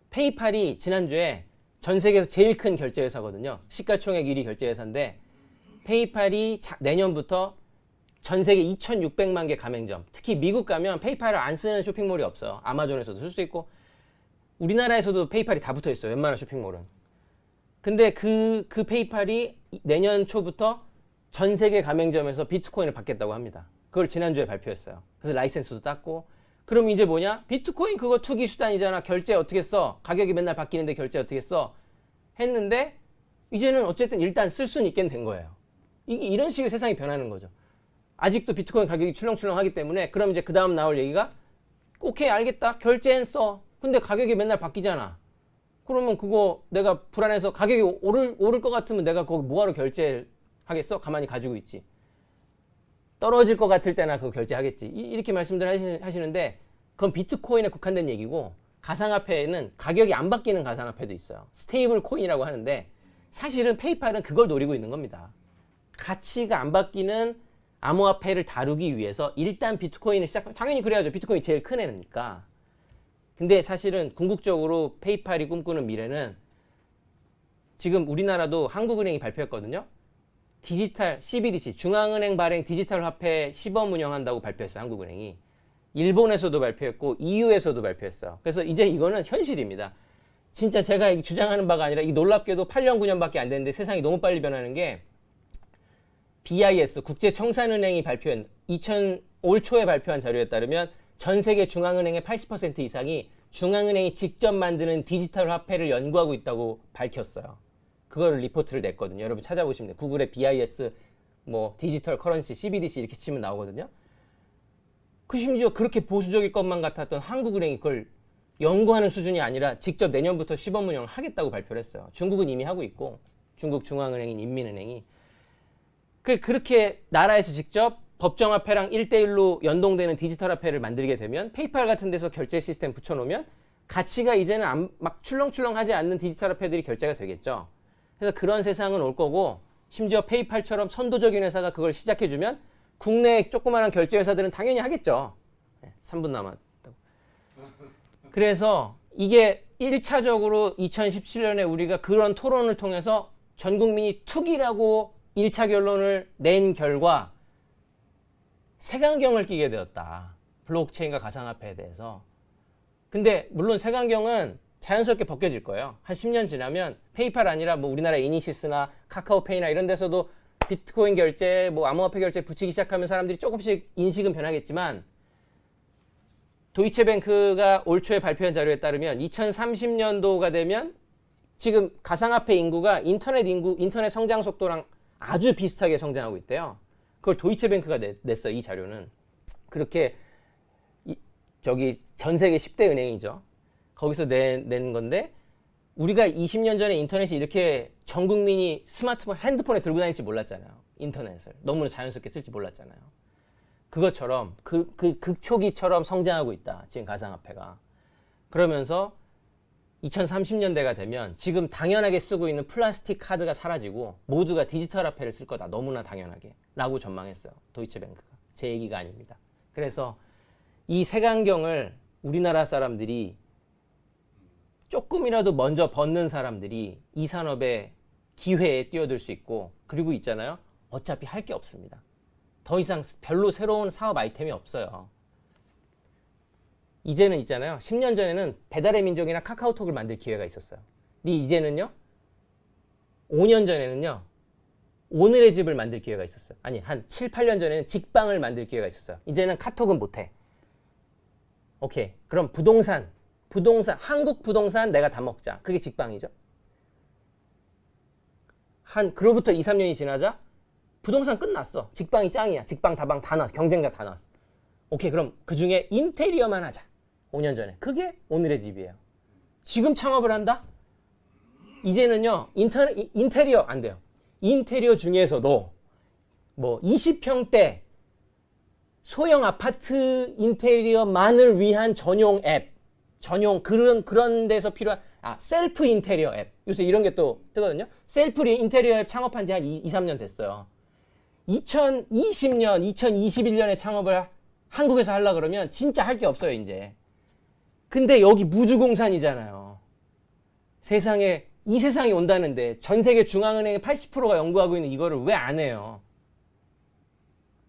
A: 페이팔이 지난주에 전 세계에서 제일 큰 결제회사거든요. 시가총액 1위 결제회사인데 페이팔이 내년부터 전 세계 2,600만 개 가맹점, 특히 미국 가면 페이팔을 안 쓰는 쇼핑몰이 없어요. 아마존에서도 쓸 수 있고 우리나라에서도 페이팔이 다 붙어 있어요. 웬만한 쇼핑몰은. 근데 그 페이팔이 내년 초부터 전 세계 가맹점에서 비트코인을 받겠다고 합니다. 그걸 지난주에 발표했어요. 그래서 라이센스도 땄고. 그럼 이제 뭐냐? 비트코인 그거 투기 수단이잖아. 결제 어떻게 써? 가격이 맨날 바뀌는데 결제 어떻게 써? 했는데 이제는 어쨌든 일단 쓸 수는 있게 된 거예요. 이게 이런 식으로 세상이 변하는 거죠. 아직도 비트코인 가격이 출렁출렁하기 때문에 그럼 이제 그 다음 나올 얘기가 오케이 알겠다. 결제엔 써. 근데 가격이 맨날 바뀌잖아. 그러면 그거 내가 불안해서 가격이 오를 것 같으면 내가 거기 뭐하러 결제하겠어? 가만히 가지고 있지. 떨어질 것 같을 때나 그거 결제하겠지. 이렇게 말씀들 하시는데 그건 비트코인에 국한된 얘기고 가상화폐에는 가격이 안 바뀌는 가상화폐도 있어요. 스테이블 코인이라고 하는데 사실은 페이팔은 그걸 노리고 있는 겁니다. 가치가 안 바뀌는 암호화폐를 다루기 위해서 일단 비트코인을 시작하면 당연히 그래야죠. 비트코인이 제일 큰 애니까. 근데 사실은 궁극적으로 페이팔이 꿈꾸는 미래는 지금 우리나라도 한국은행이 발표했거든요. 디지털 CBDC 중앙은행 발행 디지털 화폐 시범 운영한다고 발표했어요. 한국은행이. 일본에서도 발표했고 EU에서도 발표했어요. 그래서 이제 이거는 현실입니다. 진짜 제가 주장하는 바가 아니라 이 놀랍게도 8년 9년밖에 안 됐는데 세상이 너무 빨리 변하는 게 BIS 국제청산은행이 발표한 올 초에 발표한 자료에 따르면 전 세계 중앙은행의 80% 이상이 중앙은행이 직접 만드는 디지털 화폐를 연구하고 있다고 밝혔어요. 그거를 리포트를 냈거든요. 여러분 찾아보시면 돼요. 구글에 BIS 뭐 디지털 커런시 CBDC 이렇게 치면 나오거든요. 그 심지어 그렇게 보수적일 것만 같았던 한국은행이 그걸 연구하는 수준이 아니라 직접 내년부터 시범 운영을 하겠다고 발표를 했어요. 중국은 이미 하고 있고 중국 중앙은행인 인민은행이 그렇게 나라에서 직접 법정화폐랑 1대1로 연동되는 디지털 화폐를 만들게 되면 페이팔 같은 데서 결제 시스템 붙여놓으면 가치가 이제는 막 출렁출렁하지 않는 디지털 화폐들이 결제가 되겠죠. 그래서 그런 세상은 올 거고 심지어 페이팔처럼 선도적인 회사가 그걸 시작해주면 국내 조그마한 결제 회사들은 당연히 하겠죠. 3분 남았다고. 그래서 이게 1차적으로 2017년에 우리가 그런 토론을 통해서 전 국민이 투기라고 1차 결론을 낸 결과 색안경을 끼게 되었다. 블록체인과 가상화폐에 대해서. 근데 물론 색안경은 자연스럽게 벗겨질 거예요. 한 10년 지나면 페이팔 아니라 뭐 우리나라 이니시스나 카카오페이나 이런 데서도 비트코인 결제, 뭐 암호화폐 결제 붙이기 시작하면 사람들이 조금씩 인식은 변하겠지만 도이체뱅크가 올 초에 발표한 자료에 따르면 2030년도가 되면 지금 가상화폐 인구가 인터넷 성장 속도랑 아주 비슷하게 성장하고 있대요. 그걸 도이체뱅크가 냈어요. 이 자료는. 그렇게 전 세계 10대 은행이죠. 거기서 낸 건데 우리가 20년 전에 인터넷이 이렇게 전 국민이 스마트폰, 핸드폰에 들고 다닐지 몰랐잖아요. 인터넷을. 너무나 자연스럽게 쓸지 몰랐잖아요. 그것처럼 그 극초기처럼 성장하고 있다. 지금 가상화폐가. 그러면서 2030년대가 되면 지금 당연하게 쓰고 있는 플라스틱 카드가 사라지고 모두가 디지털 화폐를 쓸 거다. 너무나 당연하게. 라고 전망했어요. 도이체뱅크가. 제 얘기가 아닙니다. 그래서 이 색안경을 우리나라 사람들이 조금이라도 먼저 벗는 사람들이 이 산업의 기회에 뛰어들 수 있고 그리고 있잖아요. 어차피 할 게 없습니다. 더 이상 별로 새로운 사업 아이템이 없어요. 이제는 있잖아요. 10년 전에는 배달의 민족이나 카카오톡을 만들 기회가 있었어요. 근데 이제는요. 5년 전에는요. 오늘의 집을 만들 기회가 있었어요. 아니 한 7, 8년 전에는 직방을 만들 기회가 있었어요. 이제는 카톡은 못해. 오케이. 그럼 부동산, 한국 부동산 내가 다 먹자. 그게 직방이죠. 그로부터 2, 3년이 지나자 부동산 끝났어. 직방이 짱이야. 직방, 다방 다 나왔어. 경쟁자 다 나왔어. 오케이. 그럼 그 중에 인테리어만 하자. 5년 전에. 그게 오늘의 집이에요. 지금 창업을 한다? 이제는요. 인테리어 안 돼요. 인테리어 중에서도 뭐 20평대 소형 아파트 인테리어만을 위한 전용 앱, 그런 데서 필요한 셀프 인테리어 앱. 요새 이런 게 또 뜨거든요. 셀프 인테리어 앱 창업한 지 한 2, 3년 됐어요. 2020년, 2021년에 창업을 한국에서 하려고 그러면 진짜 할 게 없어요, 이제. 근데 여기 무주공산이잖아요. 세상에 이 세상이 온다는데 전 세계 중앙은행의 80%가 연구하고 있는 이거를 왜 안 해요?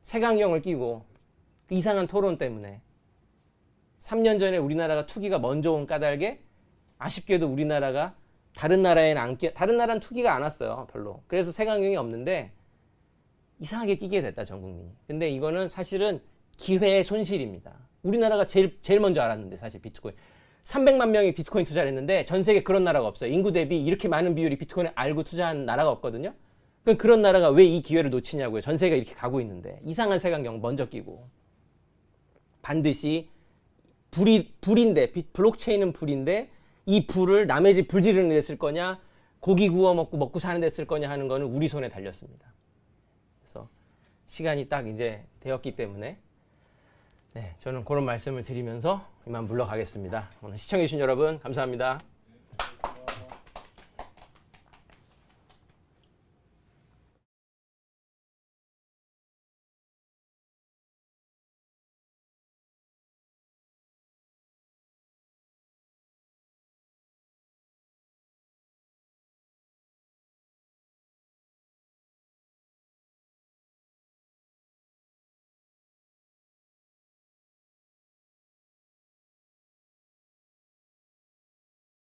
A: 색안경을 끼고 그 이상한 토론 때문에 3년 전에 우리나라가 투기가 먼저 온 까닭에 아쉽게도 우리나라가 다른 나라에는 다른 나라는 투기가 안 왔어요. 별로. 그래서 색안경이 없는데 이상하게 끼게 됐다, 전 국민이. 근데 이거는 사실은 기회의 손실입니다. 우리나라가 제일 먼저 알았는데, 사실 비트코인. 300만 명이 비트코인 투자를 했는데 전 세계 그런 나라가 없어요. 인구 대비 이렇게 많은 비율이 비트코인을 알고 투자한 나라가 없거든요. 그럼 그런 나라가 왜 이 기회를 놓치냐고요. 전 세계가 이렇게 가고 있는데. 이상한 색안경 먼저 끼고. 반드시 불인데, 블록체인은 불인데 이 불을 남의 집 불 지르는 데 쓸 거냐, 고기 구워 먹고 사는 데 쓸 거냐 하는 거는 우리 손에 달렸습니다. 그래서 시간이 딱 이제 되었기 때문에 네, 저는 그런 말씀을 드리면서 이만 물러가겠습니다. 오늘 시청해주신 여러분 감사합니다.